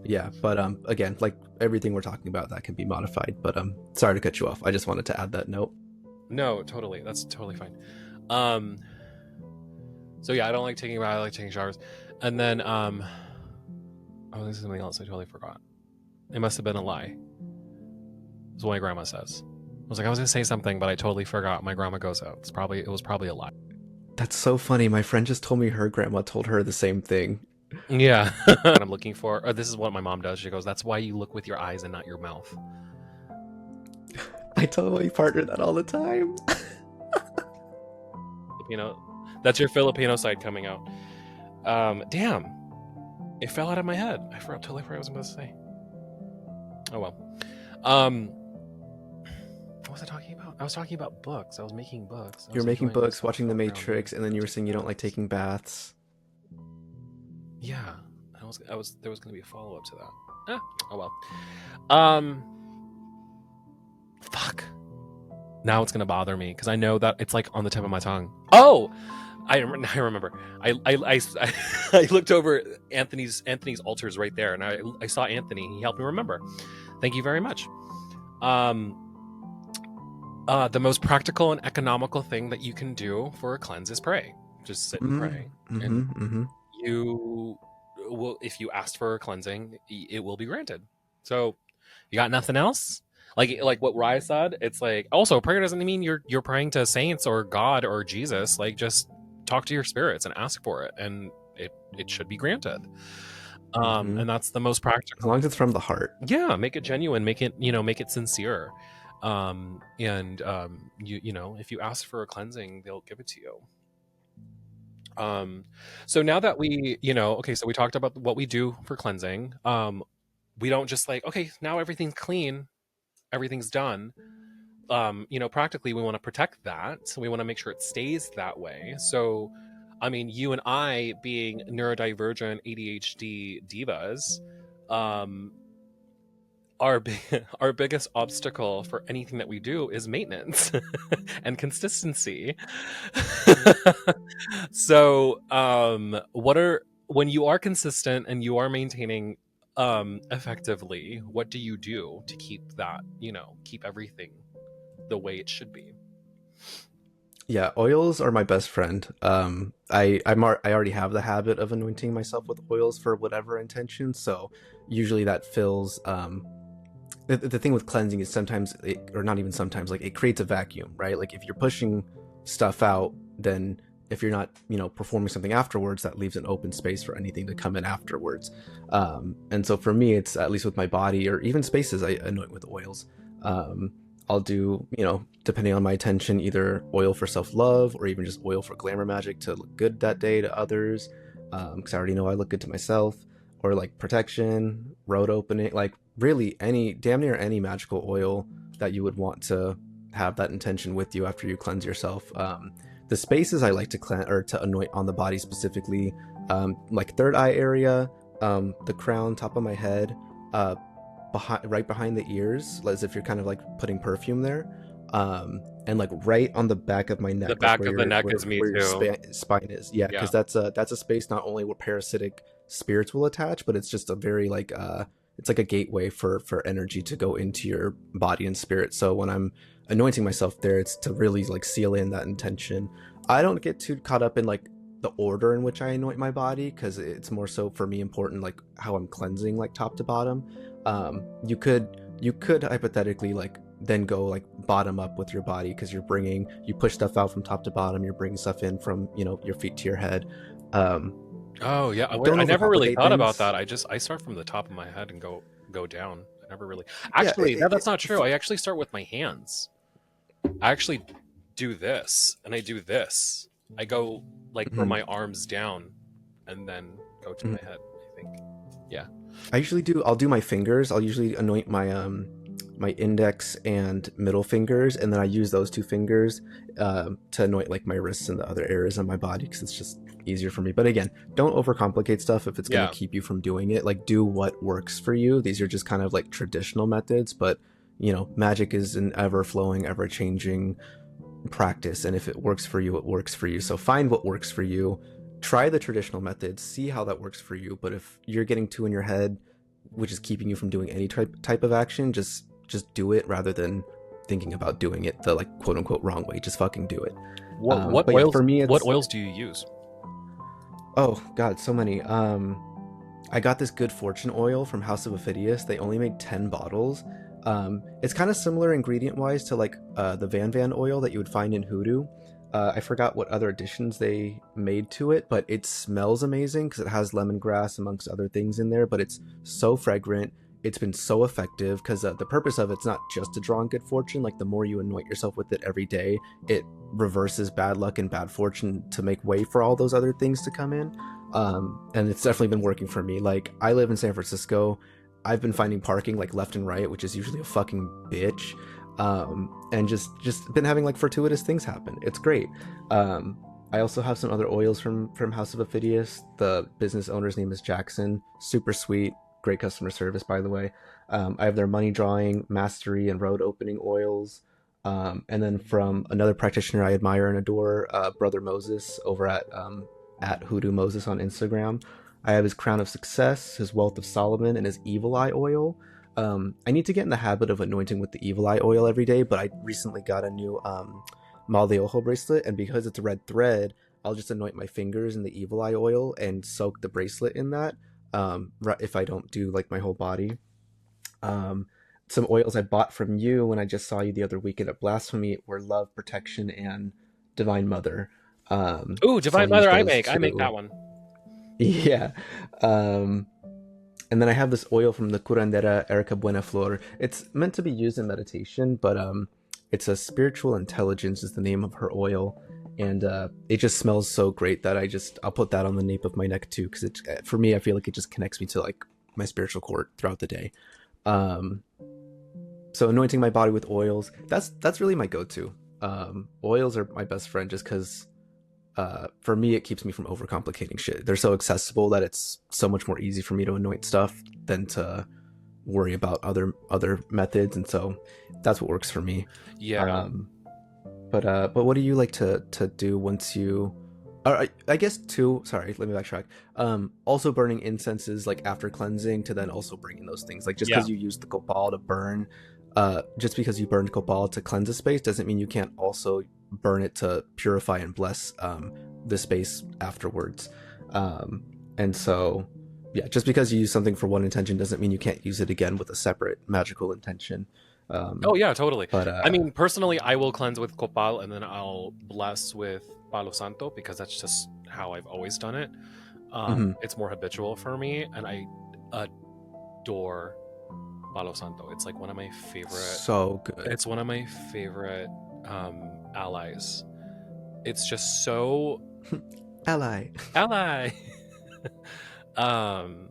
Yeah. But again, like everything we're talking about, that can be modified. But sorry to cut you off. I just wanted to add that note. No, totally. That's totally fine. So yeah, I don't like taking a bath. I like taking showers. And then oh, this is something else I totally forgot. It must have been a lie. That's what my grandma says. I was gonna say something, but I totally forgot. My grandma goes out. It was probably a lie. That's so funny. My friend just told me her grandma told her the same thing. Yeah. What I'm looking for. Or this is what my mom does. She goes, "That's why you look with your eyes and not your mouth." I tell my partner that all the time. You know, that's your Filipino side coming out. Damn. It fell out of my head. Totally forgot what I was supposed to say. Oh well. What was I talking about? I was talking about books. I was making books. You're making books, watching The Matrix, and then you were saying you don't like taking baths. Yeah. There was going to be a follow-up to that. Oh well. Um, fuck. Now it's gonna bother me because I know that it's like on the tip of my tongue. Oh, I remember. I looked over Anthony's altars right there, and I saw Anthony. He helped me remember. Thank you very much. The most practical and economical thing that you can do for a cleanse is pray. Just sit and pray, and you will. If you ask for a cleansing, it will be granted. So, you got nothing else? Like what Ry said, it's like also prayer doesn't mean you're praying to saints or God or Jesus. Like just talk to your spirits and ask for it, and it should be granted. And that's the most practical. As long as it's from the heart. Yeah, make it genuine, make it sincere. You know, if you ask for a cleansing, they'll give it to you. So now that we, so we talked about what we do for cleansing. We don't just like, okay, now everything's clean, everything's done. Practically we want to protect that. So we want to make sure it stays that way. So, I mean, you and I being neurodivergent ADHD divas, our biggest obstacle for anything that we do is maintenance and consistency. So, when you are consistent and you are maintaining effectively, what do you do to keep that, keep everything the way it should be? Yeah, oils are my best friend. I already have the habit of anointing myself with oils for whatever intention, so usually that fills the thing with cleansing is sometimes or not even sometimes, like it creates a vacuum, right? Like if you're pushing stuff out, then if you're not, performing something afterwards, that leaves an open space for anything to come in afterwards. And so for me, it's at least with my body or even spaces I anoint with oils. I'll do, depending on my intention, either oil for self-love or even just oil for glamour magic to look good that day to others, because I already know I look good to myself, or like protection, road opening, like really damn near any magical oil that you would want to have that intention with you after you cleanse yourself. The spaces I like to cleanse or to anoint on the body specifically, like third eye area, the crown, top of my head, right behind the ears, as if you're kind of like putting perfume there, and like right on the back of my neck. The back of the neck is me too. Spine is, yeah, because that's a space not only where parasitic spirits will attach, but it's just a very like it's like a gateway for energy to go into your body and spirit. So when I'm anointing myself there, it's to really like seal in that intention. I don't get too caught up in like the order in which I anoint my body, because it's more so for me important like how I'm cleansing, like top to bottom. You could hypothetically like then go like bottom up with your body, because you push stuff out from top to bottom, you're bringing stuff in from your feet to your head. Oh yeah, I never really thought about that. I start from the top of my head and go down. I never really that's not true. I actually start with my hands. I actually do this and I do this. I go like from my arms down and then go to my head, I think. Yeah. I'll do my fingers. I'll usually anoint my my index and middle fingers, and then I use those two fingers to anoint like my wrists and the other areas of my body, because it's just easier for me. But again, don't overcomplicate stuff if it's going to keep you from doing it. Like, do what works for you. These are just kind of like traditional methods, but magic is an ever-flowing, ever-changing practice, and if it works for you, it works for you. So find what works for you. Try the traditional methods, see how that works for you. But if you're getting too in your head, which is keeping you from doing any type of action, just do it rather than thinking about doing it the like quote unquote wrong way. Just fucking do it. What oils? For me, what oils do you use? Oh God, so many. I got this Good Fortune oil from House of Ophidius. They only made 10 bottles. It's kind of similar ingredient wise to like the Van oil that you would find in Hoodoo. I forgot what other additions they made to it, but it smells amazing because it has lemongrass amongst other things in there, but it's so fragrant. It's been so effective because the purpose of it's not just to draw in good fortune. Like the more you anoint yourself with it every day, it reverses bad luck and bad fortune to make way for all those other things to come in. And it's definitely been working for me. Like I live in San Francisco. I've been finding parking like left and right, which is usually a fucking bitch. And just been having like fortuitous things happen. It's great. I also have some other oils from House of Ophidius. The business owner's name is Jackson. Super sweet, great customer service, by the way. I have their money drawing, mastery, and road opening oils. And then from another practitioner I admire and adore, Brother Moses over at Hoodoo Moses on Instagram. I have his Crown of Success, his Wealth of Solomon, and his Evil Eye oil. I need to get in the habit of anointing with the Evil Eye oil every day, but I recently got a new Mal de Ojo bracelet, and because it's a red thread, I'll just anoint my fingers in the Evil Eye oil and soak the bracelet in that. If I don't do like my whole body. Some oils I bought from you when I just saw you the other weekend at Blasphemeet were Love, Protection, and Divine Mother. Ooh, So I'll Divine use Mother, I those make that too. one. Yeah. Um, and then I have this oil from the curandera Erica Buenaflor. It's meant to be used in meditation, but it's a spiritual intelligence is the name of her oil, and it just smells so great that I'll put that on the nape of my neck too, because it for me I feel like it just connects me to like my spiritual core throughout the day. Um, so anointing my body with oils, that's really my go-to. Oils are my best friend just because for me, it keeps me from overcomplicating shit. They're so accessible that it's so much more easy for me to anoint stuff than to worry about other methods, and so that's what works for me. Yeah. Um, but what do you like to do once you? I guess too. Sorry, let me backtrack. Also burning incenses like after cleansing to then also bringing those things. Like just Yeah. because you use the copal to burn, just because you burned copal to cleanse a space doesn't mean you can't also burn it to purify and bless the space afterwards. Um, and so, yeah, just because you use something for one intention doesn't mean you can't use it again with a separate magical intention. Oh Um, yeah, totally. but I mean, personally, I will cleanse with copal and then I'll bless with palo santo because that's just how I've always done it. mhm. It's more habitual for me, and I adore palo santo. It's like one of my favorite. So good. It's one of my favorite allies. It's just so Ally. ally. um,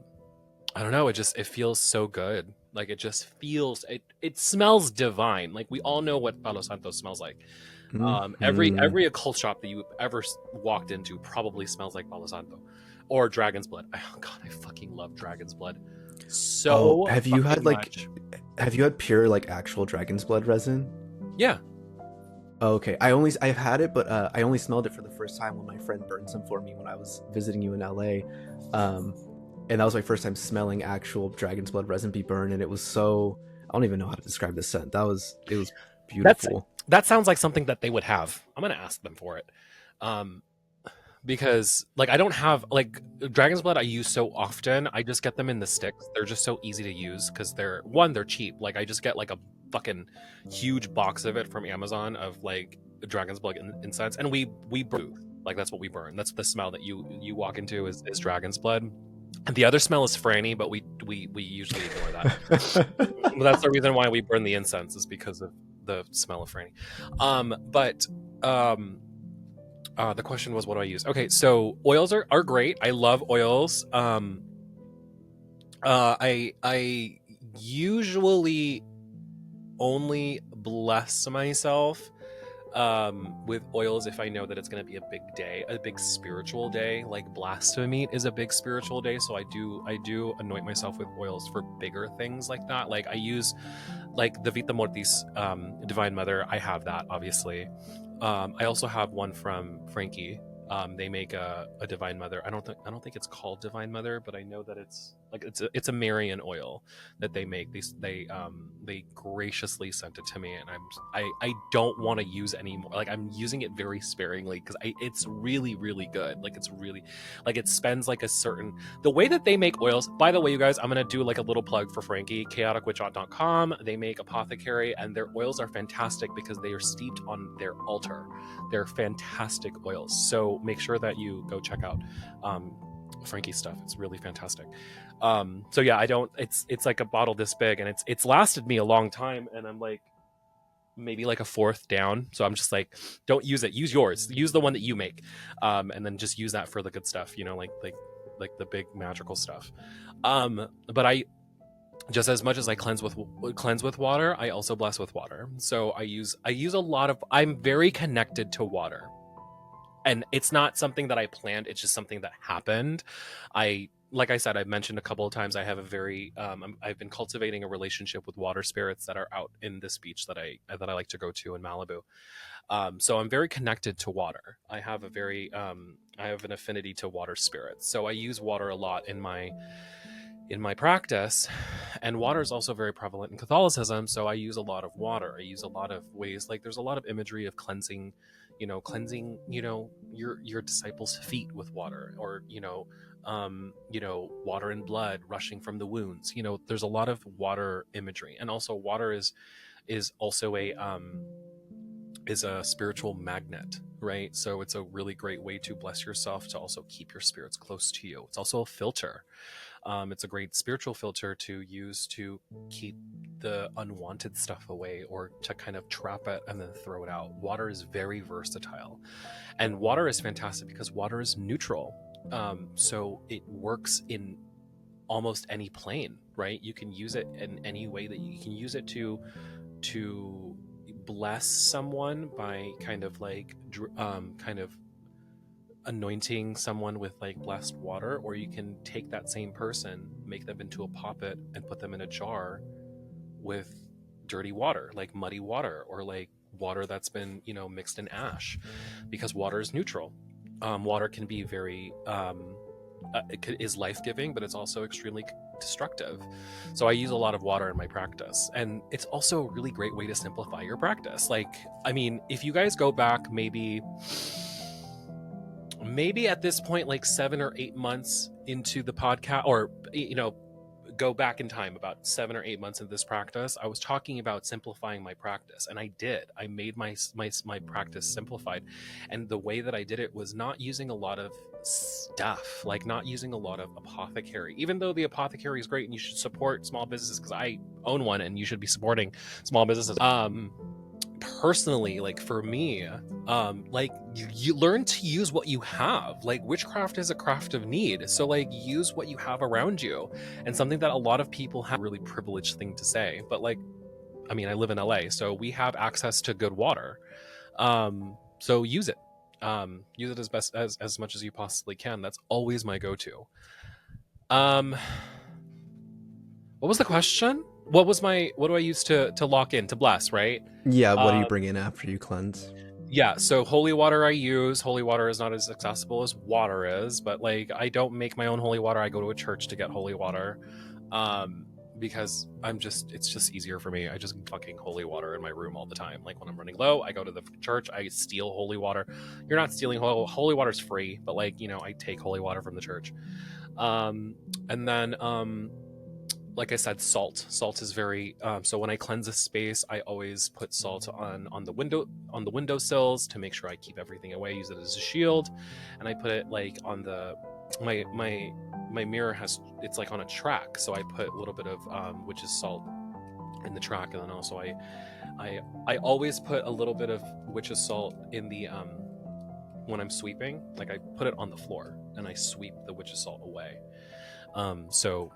I don't know. It feels so good. Like it just feels it smells divine. Like we all know what Palo Santo smells like. Mhm. Every occult shop that you ever walked into probably smells like Palo Santo or Dragon's Blood. Oh God, I fucking love Dragon's Blood Oh, so fucking much. have you had pure like actual dragon's blood resin? Yeah, Okay, I've had it, but I only smelled it for the first time when my friend burned some for me when I was visiting you in LA, um, and that was my first time smelling actual dragon's blood resin be burned, and it was so I don't even know how to describe the scent. It was that's beautiful. that sounds like something that they would have. I'm gonna ask them for it. Um, because like I don't have like Dragon's Blood I use so often. I just get them in the sticks. They're just so easy to use because they're cheap. Like I just get like a fucking huge box of it from Amazon of like Dragon's Blood incense, and we burn. Like that's what we burn. That's the smell that you walk into is Dragon's Blood. And the other smell is Franny, but we usually ignore that. But that's the reason why we burn the incense is because of the smell of Franny. But um the question was, what do I use? Okay, so oils are great. I love oils. I usually only bless myself with oils if I know that it's going to be a big day, a big spiritual day. Like Blasphemeet is a big spiritual day, so I do anoint myself with oils for bigger things like that. Like I use like the Vita Mortis Divine Mother. I have that obviously. I also have one from Frankie. They make a Divine Mother. I don't think it's called Divine Mother, but I know that it's a Marian oil that they make. They graciously sent it to me, and I don't want to use anymore. Like I'm using it very sparingly because it's really really good. Like it's really like it spends like a certain the way that they make oils. By the way, you guys, I'm gonna do like a little plug for Frankie, chaoticwitchot.com. They make apothecary, and their oils are fantastic because they are steeped on their altar. They're fantastic oils. So make sure that you go check out Frankie's stuff. It's really fantastic. So yeah, I don't. It's like a bottle this big, and it's lasted me a long time, and I'm like maybe like a fourth down. So I'm just like, don't use it. Use yours. Use the one that you make, and then just use that for the good stuff. You know, like the big magical stuff. But I just as much as I cleanse with water, I also bless with water. So I use a lot of. I'm very connected to water, and it's not something that I planned. It's just something that happened. I like I said, I've mentioned a couple of times, I have I've been cultivating a relationship with water spirits that are out in this beach that I like to go to in Malibu. So I'm very connected to water. I have I have an affinity to water spirits. So I use water a lot in my practice, and water is also very prevalent in Catholicism. So I use a lot of water. I use a lot of ways, like there's a lot of imagery of cleansing, your disciples' feet with water, or water and blood rushing from the wounds. There's a lot of water imagery, and also water is also is a spiritual magnet, right? So it's a really great way to bless yourself, to also keep your spirits close to you. It's also a filter. It's a great spiritual filter to use to keep the unwanted stuff away, or to kind of trap it and then throw it out. Water is very versatile, and water is fantastic because water is neutral. So it works in almost any plane, right? You can use it in any way that you can use it to bless someone by kind of anointing someone with like blessed water, or you can take that same person, make them into a poppet, and put them in a jar with dirty water, like muddy water, or like water that's been mixed in ash, because water is neutral. Water can be very is life-giving, but it's also extremely destructive. So I use a lot of water in my practice, and it's also a really great way to simplify your practice. Like, I mean, if you guys go back maybe at this point, like 7 or 8 months into the podcast, or go back in time about 7 or 8 months into this practice, I was talking about simplifying my practice, and I made my practice simplified. And the way that I did it was not using a lot of stuff, like not using a lot of apothecary, even though the apothecary is great and you should support small businesses, because I own one and you should be supporting small businesses. Personally, like for me, like you learn to use what you have. Like witchcraft is a craft of need, so like use what you have around you. And something that a lot of people have, a really privileged thing to say, but like, I mean, I live in LA, so we have access to good water. So use it. Use it as much as you possibly can. That's always my go-to. What was the question? What do I use to lock in, to bless, right? Yeah, what do you bring in after you cleanse? Yeah, so holy water I use. Holy water is not as accessible as water is, but like I don't make my own holy water. I go to a church to get holy water. Because it's just easier for me. I just fucking holy water in my room all the time. Like when I'm running low, I go to the church, I steal holy water. You're not stealing holy water's free, but like, I take holy water from the church. And then like I said, salt is very so when I cleanse a space, I always put salt on the windowsills to make sure I keep everything away. Use it as a shield, and I put it like on the my mirror it's like on a track, so I put a little bit of witch's salt in the track, and then also I always put a little bit of witch's salt in the when I'm sweeping. Like I put it on the floor and I sweep the witch's salt away. So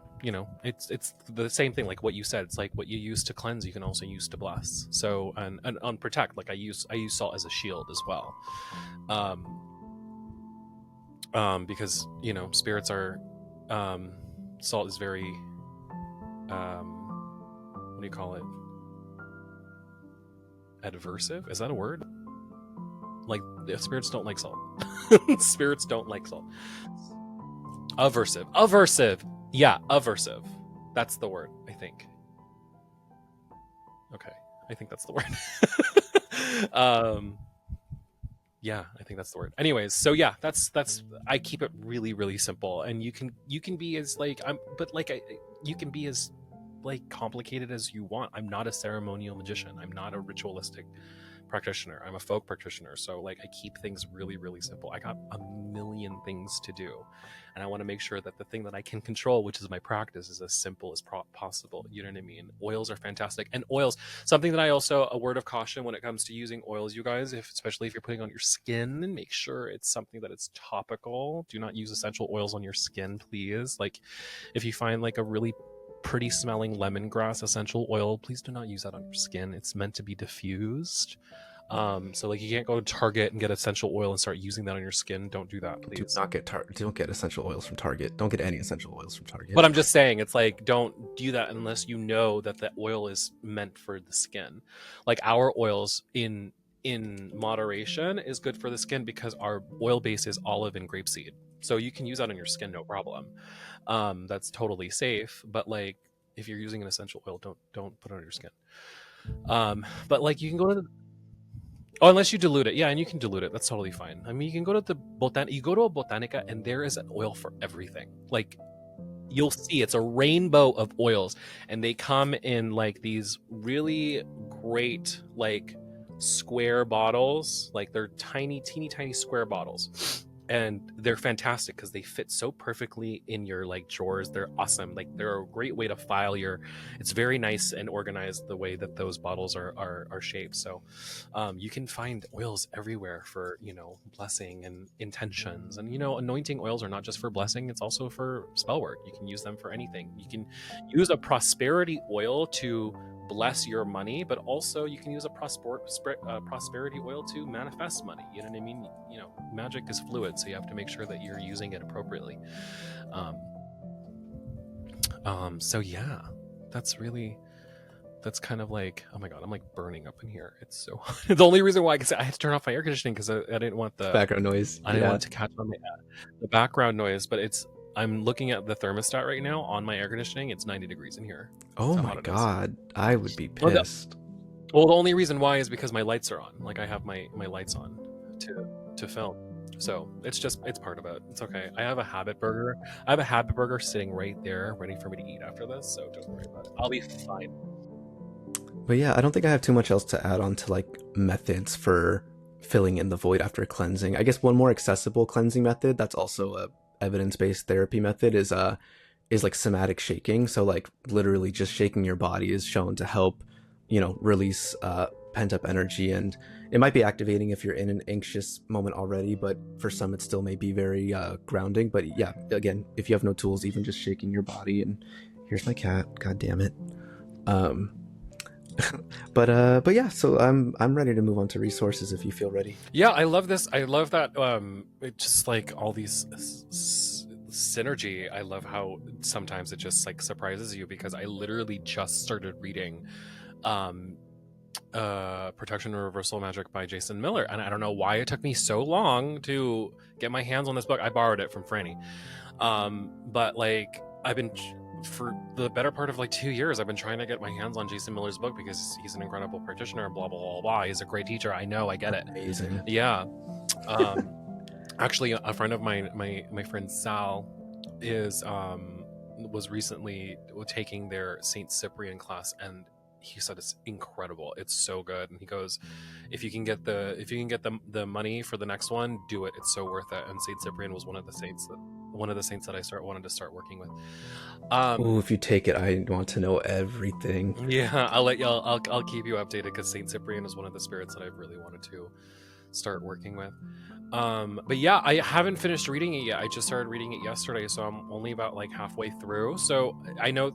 it's the same thing, like what you said. It's like what you use to cleanse, you can also use to bless. So and on protect, like I use salt as a shield as well. Because spirits are salt is very what do you call it, adversive, is that a word? Like spirits don't like salt. Spirits don't like salt. Aversive. Yeah, aversive. That's the word, I think. Okay, I think that's the word. Yeah, I think that's the word. Anyways, so yeah, that's I keep it really, really simple, and you can be as like you can be as like complicated as you want. I'm not a ceremonial magician. I'm not a ritualistic practitioner. I'm a folk practitioner. So like I keep things really, really simple. I got a million things to do, and I want to make sure that the thing that I can control, which is my practice, is as simple as possible. You know what I mean? Oils are fantastic, and oils, something that I also, a word of caution when it comes to using oils, you guys, especially if you're putting on your skin, make sure it's something that it's topical. Do not use essential oils on your skin, please. Like if you find like a really pretty smelling lemongrass essential oil, please do not use that on your skin. It's meant to be diffused. So like you can't go to Target and get essential oil and start using that on your skin. Don't do that, Do please. not get don't get essential oils from Target. Don't get any essential oils from Target. But I'm just saying, it's like, don't do that unless you know that the oil is meant for the skin. Like our oils in moderation is good for the skin because our oil base is olive and grapeseed. So you can use that on your skin, no problem. That's totally safe. But like if you're using an essential oil, don't put it on your skin. But like you can go to oh, unless you dilute it. Yeah, and you can dilute it. That's totally fine. I mean, you can go to you go to a Botanica and there is an oil for everything. Like you'll see it's a rainbow of oils, and they come in like these really great like square bottles. Like they're tiny, teeny tiny square bottles, and they're fantastic because they fit so perfectly in your like drawers. They're awesome. Like they're a great way to file your, it's very nice and organized the way that those bottles are shaped. So you can find oils everywhere for, you know, blessing and intentions. And you know, anointing oils are not just for blessing, it's also for spell work. You can use them for anything. You can use a prosperity oil to bless your money, but also you can use a prosperity oil to manifest money. You know what I mean? You know, magic is fluid, so you have to make sure that you're using it appropriately. So yeah, that's kind of like, oh my god, I'm like burning up in here. It's so the only reason why I had to turn off my air conditioning because I didn't want the background noise. I didn't want it to catch on the background noise. But I'm looking at the thermostat right now on my air conditioning. It's 90 degrees in here. Oh my god, I would be pissed. Well, the only reason why is because my lights are on. Like I have my lights on to film. So it's part of it. It's okay. I have a habit burger. Sitting right there, ready for me to eat after this. So don't worry about it. I'll be fine. But yeah, I don't think I have too much else to add on to like methods for filling in the void after cleansing. I guess one more accessible cleansing method that's also a evidence-based therapy method is like somatic shaking. So like literally just shaking your body is shown to help, you know, release pent-up energy, and it might be activating if you're in an anxious moment already, but for some it still may be very grounding. But yeah, again, if you have no tools, even just shaking your body. And here's my cat, god damn it. But yeah, so I'm ready to move on to resources if you feel ready. Yeah, I love this. I love that it just like all these synergy. I love how sometimes it just like surprises you, because I literally just started reading Protection and Reversal Magic by Jason Miller, and I don't know why it took me so long to get my hands on this book. I borrowed it from Franny, but like I've been for the better part of like 2 years I've been trying to get my hands on Jason Miller's book because he's an incredible practitioner and blah blah blah blah. He's a great teacher. I know, I get it. Amazing. Yeah. Actually, a friend of mine, my friend Sal, was recently taking their Saint Cyprian class, and he said it's incredible. It's so good. And he goes, if you can get the money for the next one, do it. It's so worth it. And Saint Cyprian was one of the saints that I wanted to start working with. If you take it, I want to know everything. Yeah, I'll keep you updated, because Saint Cyprian is one of the spirits that I've really wanted to start working with. But yeah, I haven't finished reading it yet. I just started reading it yesterday, so I'm only about like halfway through. So I know,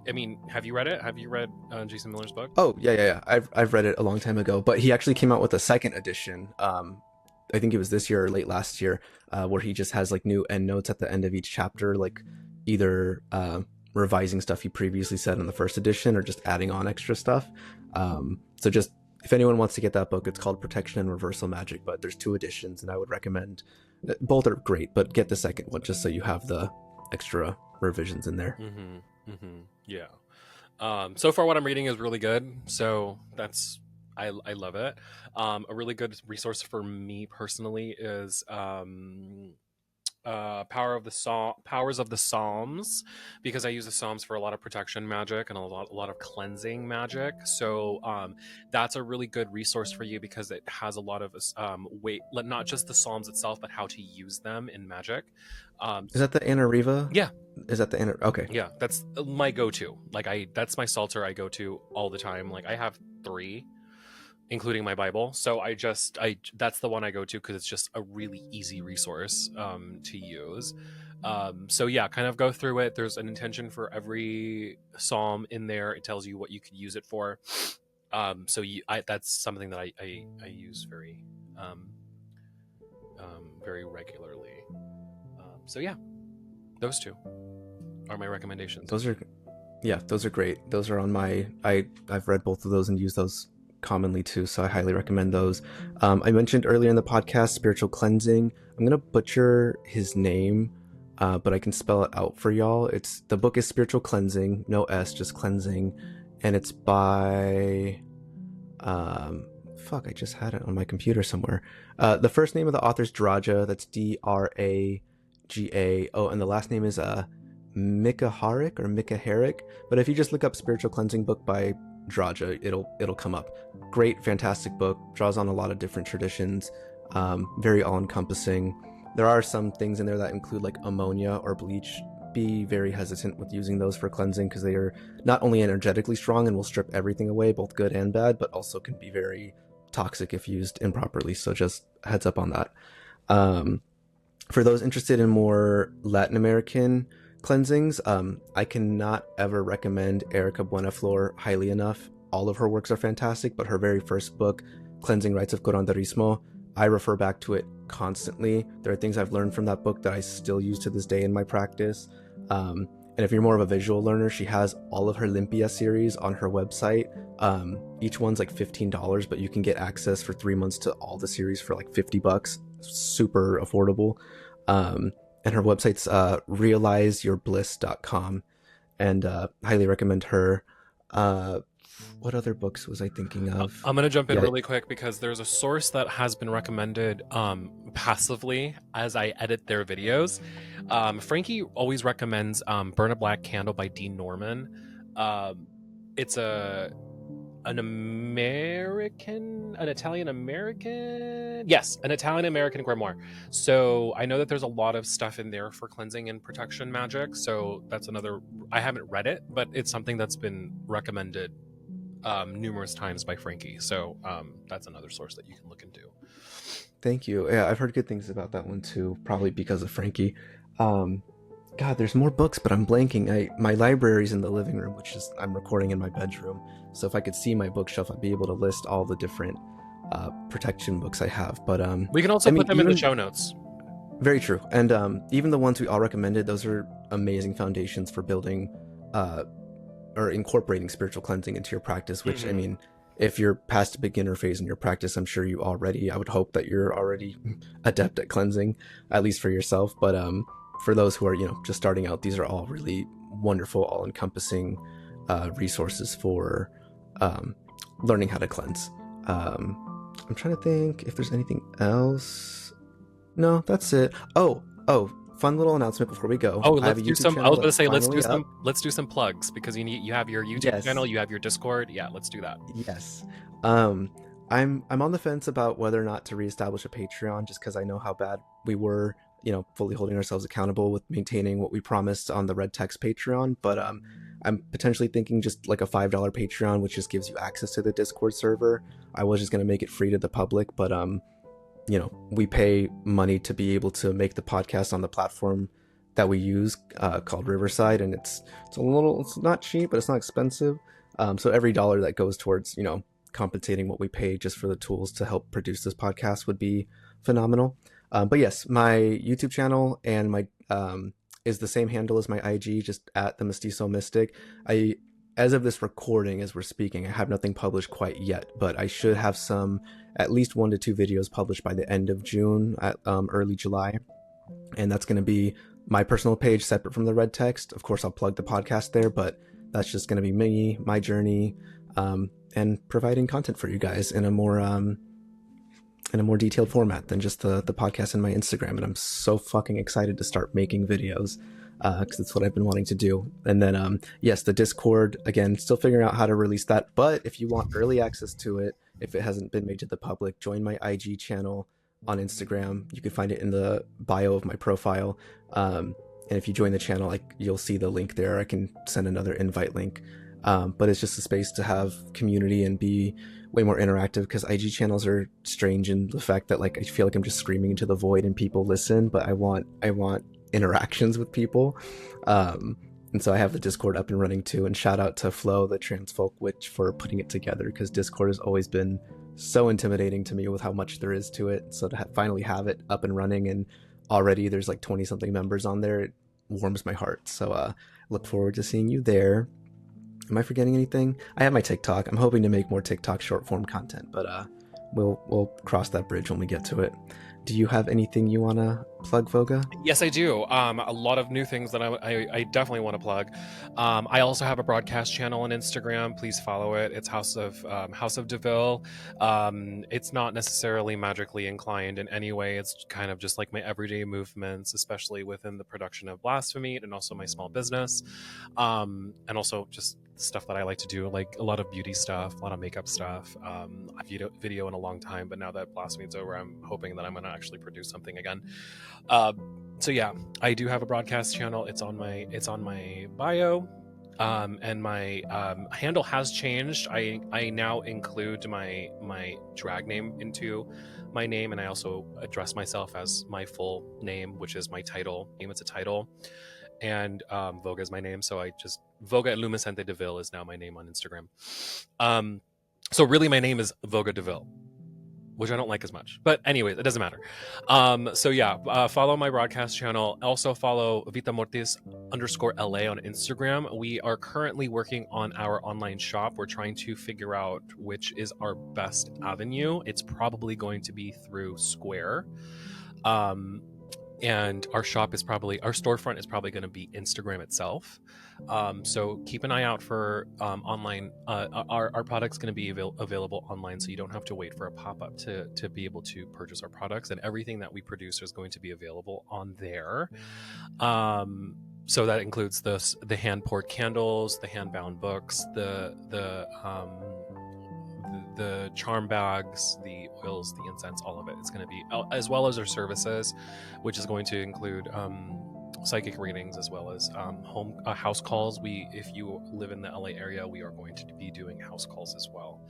I mean, have you read it? Have you read Jason Miller's book? Oh yeah. I've read it a long time ago, but he actually came out with a second edition. I think it was this year or late last year, where he just has like new endnotes at the end of each chapter, like either revising stuff he previously said in the first edition or just adding on extra stuff. So just, if anyone wants to get that book, it's called Protection and Reversal Magic, but there's 2 editions, and I would recommend, both are great, but get the second one just so you have the extra revisions in there. Yeah. So far what I'm reading is really good, so that's, I love it. A really good resource for me personally is Powers of the Psalms, because I use the Psalms for a lot of protection magic and a lot of cleansing magic. So that's a really good resource for you, because it has a lot of not just the Psalms itself, but how to use them in magic. Is that the Anariva? Yeah. Is that the Okay. Yeah, that's my go-to. Like that's my Psalter I go to all the time. Like I have 3, including my Bible. So that's the one I go to, because it's just a really easy resource to use. So yeah, kind of go through it. There's an intention for every psalm in there. It tells you what you could use it for. So that's something that I use very very regularly. So yeah, those two are my recommendations. Those are great. Those are on my I've read both of those and used those commonly too, so I highly recommend those. I mentioned earlier in the podcast spiritual cleansing. I'm gonna butcher his name, but I can spell it out for y'all. The book is Spiritual Cleansing, no S, just cleansing, and it's by I just had it on my computer somewhere. The first name of the author is Draga, that's Draga. Oh, and the last name is Mikhaharik. But if you just look up Spiritual Cleansing book by Draga, it'll come up. Great, fantastic book, draws on a lot of different traditions, very all-encompassing. There are some things in there that include like ammonia or bleach. Be very hesitant with using those for cleansing because they are not only energetically strong and will strip everything away, both good and bad, but also can be very toxic if used improperly. So just heads up on that. For those interested in more Latin American cleansings, I cannot ever recommend Erica Buenaflor highly enough. All of her works are fantastic, but her very first book, Cleansing Rites of Curanderismo, I refer back to it constantly. There are things I've learned from that book that I still use to this day in my practice. And if you're more of a visual learner, she has all of her Limpia series on her website. Each one's like $15, but you can get access for 3 months to all the series for like $50. Super affordable. And her website's realizeyourbliss.com, and highly recommend her. What other books was I thinking of? I'm gonna jump in really quick because there's a source that has been recommended passively as I edit their videos. Frankie always recommends Burn a Black Candle by Dean Norman. It's an Italian American grimoire. So I know that there's a lot of stuff in there for cleansing and protection magic. So that's another, I haven't read it, but it's something that's been recommended numerous times by Frankie. So that's another source that you can look into. Thank you. Yeah, I've heard good things about that one too, probably because of Frankie. God, there's more books, but I'm blanking. My library's in the living room, which is I'm recording in my bedroom. So if I could see my bookshelf, I'd be able to list all the different protection books I have. But we can also put them in the show notes. Very true. And even the ones we all recommended, those are amazing foundations for building or incorporating spiritual cleansing into your practice, which I mean, if you're past a beginner phase in your practice, I'm sure I would hope that you're already adept at cleansing, at least for yourself. But for those who are, just starting out, these are all really wonderful, all-encompassing resources for learning how to cleanse. I'm trying to think if there's anything else. No, that's it. Oh, fun little announcement before we go. Let's do some. I was going to say let's do some plugs because you have your YouTube channel, you have your Discord. Yeah, let's do that. Yes. I'm on the fence about whether or not to reestablish a Patreon, just because I know how bad we were, fully holding ourselves accountable with maintaining what we promised on the Red Text Patreon. But I'm potentially thinking just like a $5 Patreon, which just gives you access to the Discord server. I was just going to make it free to the public, but we pay money to be able to make the podcast on the platform that we use called Riverside, and it's not cheap, but it's not expensive. So every dollar that goes towards compensating what we pay just for the tools to help produce this podcast would be phenomenal. But yes, my YouTube channel and my is the same handle as my IG, just at the Mestizo Mystic. As of this recording, as we're speaking, I have nothing published quite yet, but I should have at least 1 to 2 videos published by the end of June, at early July. And that's going to be my personal page separate from the Red Text. Of course, I'll plug the podcast there, but that's just going to be me, my journey, and providing content for you guys in a more detailed format than just the podcast and my Instagram. And I'm so fucking excited to start making videos because it's what I've been wanting to do. And then yes, the Discord, again, still figuring out how to release that, but if you want early access to it, if it hasn't been made to the public, join my IG channel on Instagram. You can find it in the bio of my profile, and if you join the channel, you'll see the link there. I can send another invite link, but it's just a space to have community and be way more interactive, because IG channels are strange in the fact that I feel like I'm just screaming into the void and people listen, but I want interactions with people. And And so I have the Discord up and running too. And shout out to Flo, the trans folk witch, for putting it together, because Discord has always been so intimidating to me with how much there is to it. So to finally have it up and running, and already there's like 20 something members on there, it warms my heart. So look forward to seeing you there. Am I forgetting anything? I have my TikTok. I'm hoping to make more TikTok short form content, but we'll cross that bridge when we get to it. Do you have anything you want to plug, Voga? Yes, I do. A lot of new things that I definitely want to plug. I also have a broadcast channel on Instagram. Please follow it. It's House of DeVille. It's not necessarily magically inclined in any way. It's kind of just like my everyday movements, especially within the production of Blasphemeet and also my small business, and also just stuff that I like to do, like a lot of beauty stuff, a lot of makeup stuff. I've video in a long time, but now that Blasphemeet's over, I'm hoping that I'm going to actually produce something again. So yeah, I do have a broadcast channel. It's on my bio, and my handle has changed. I now include my drag name into my name, and I also address myself as my full name, which is my title name. It's a title, and Voga is my name, so I just Voga Lumicente DeVille is now my name on Instagram. So really, my name is Voga DeVille, which I don't like as much. But anyways, it doesn't matter. So yeah, follow my broadcast channel. Also follow VitaMortis_LA on Instagram. We are currently working on our online shop. We're trying to figure out which is our best avenue. It's probably going to be through Square. And our storefront is probably going to be Instagram itself. So keep an eye out for online. Our product's going to be available online, so you don't have to wait for a pop-up to be able to purchase our products. And everything that we produce is going to be available on there. So that includes the hand-poured candles, the hand-bound books, the charm bags, the oils, the incense, all of it. It's going to be, as well as our services, which is going to include psychic readings, as well as house calls. If you live in the LA area, we are going to be doing house calls as well.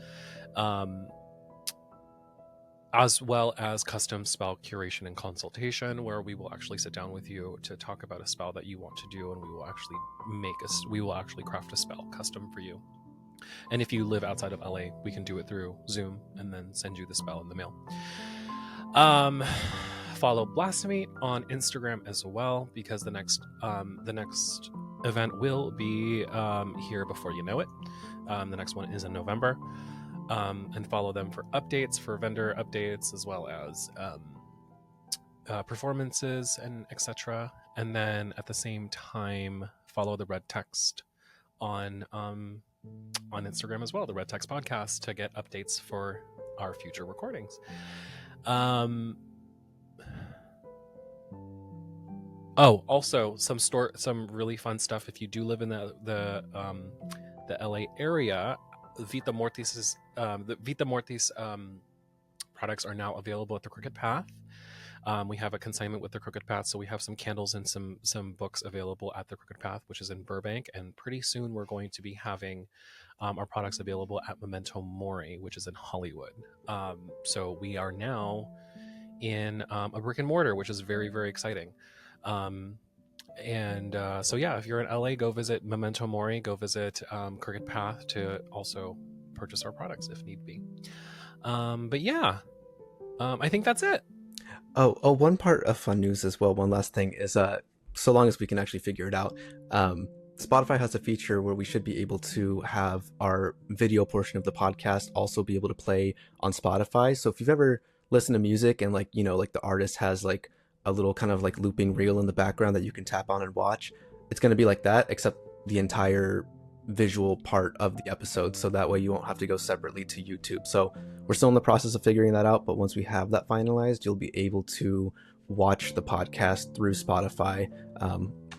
As well as custom spell curation and consultation, where we will actually sit down with you to talk about a spell that you want to do, and we will actually craft a spell custom for you. And if you live outside of LA, we can do it through Zoom and then send you the spell in the mail. Follow Blasphemeet on Instagram as well, because the next event will be here before you know it. The next one is in November. And follow them for updates, for vendor updates, as well as performances and etc. And then at the same time, follow the red text on Instagram as well, the Red Text Podcast, to get updates for our future recordings. Also some really fun stuff. If you do live in the LA area, Vita Mortis products are now available at the Crooked Path. We have a consignment with the Crooked Path, so we have some candles and some books available at the Crooked Path, which is in Burbank. And pretty soon we're going to be having our products available at Memento Mori, which is in Hollywood. So we are now in a brick and mortar, which is very, very exciting. So yeah, if you're in LA, go visit Memento Mori, go visit Crooked Path to also purchase our products if need be. But yeah, I think that's it. Oh, one part of fun news as well. One last thing is, so long as we can actually figure it out, Spotify has a feature where we should be able to have our video portion of the podcast also be able to play on Spotify. So if you've ever listened to music and like the artist has like a little kind of like looping reel in the background that you can tap on and watch, it's going to be like that, except the entire visual part of the episode, so that way you won't have to go separately to YouTube. So we're still in the process of figuring that out, but once we have that finalized, you'll be able to watch the podcast through Spotify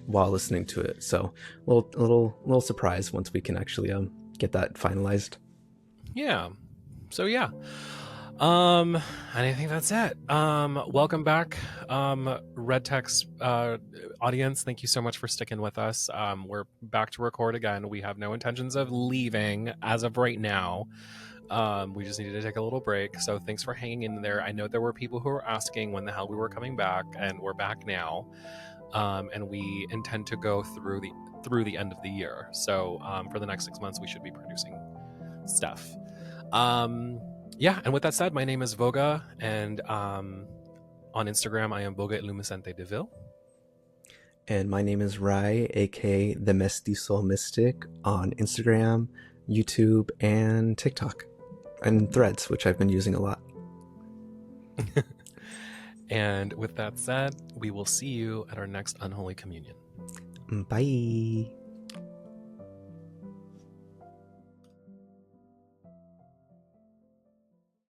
while listening to it. So little surprise once we can actually get that finalized. Yeah. So yeah. And I think that's it. Welcome back, Red Text audience. Thank you so much for sticking with us. We're back to record again. We have no intentions of leaving as of right now. We just needed to take a little break. So thanks for hanging in there. I know there were people who were asking when the hell we were coming back, and we're back now. and we intend to go through the end of the year. So for the next 6 months, we should be producing stuff. Yeah, and with that said, my name is Voga, and on Instagram, I am Voga Illumiscente de Ville. And my name is Ry, aka the Mestizo Mystic, on Instagram, YouTube, and TikTok, and Threads, which I've been using a lot. And with that said, we will see you at our next Unholy Communion. Bye.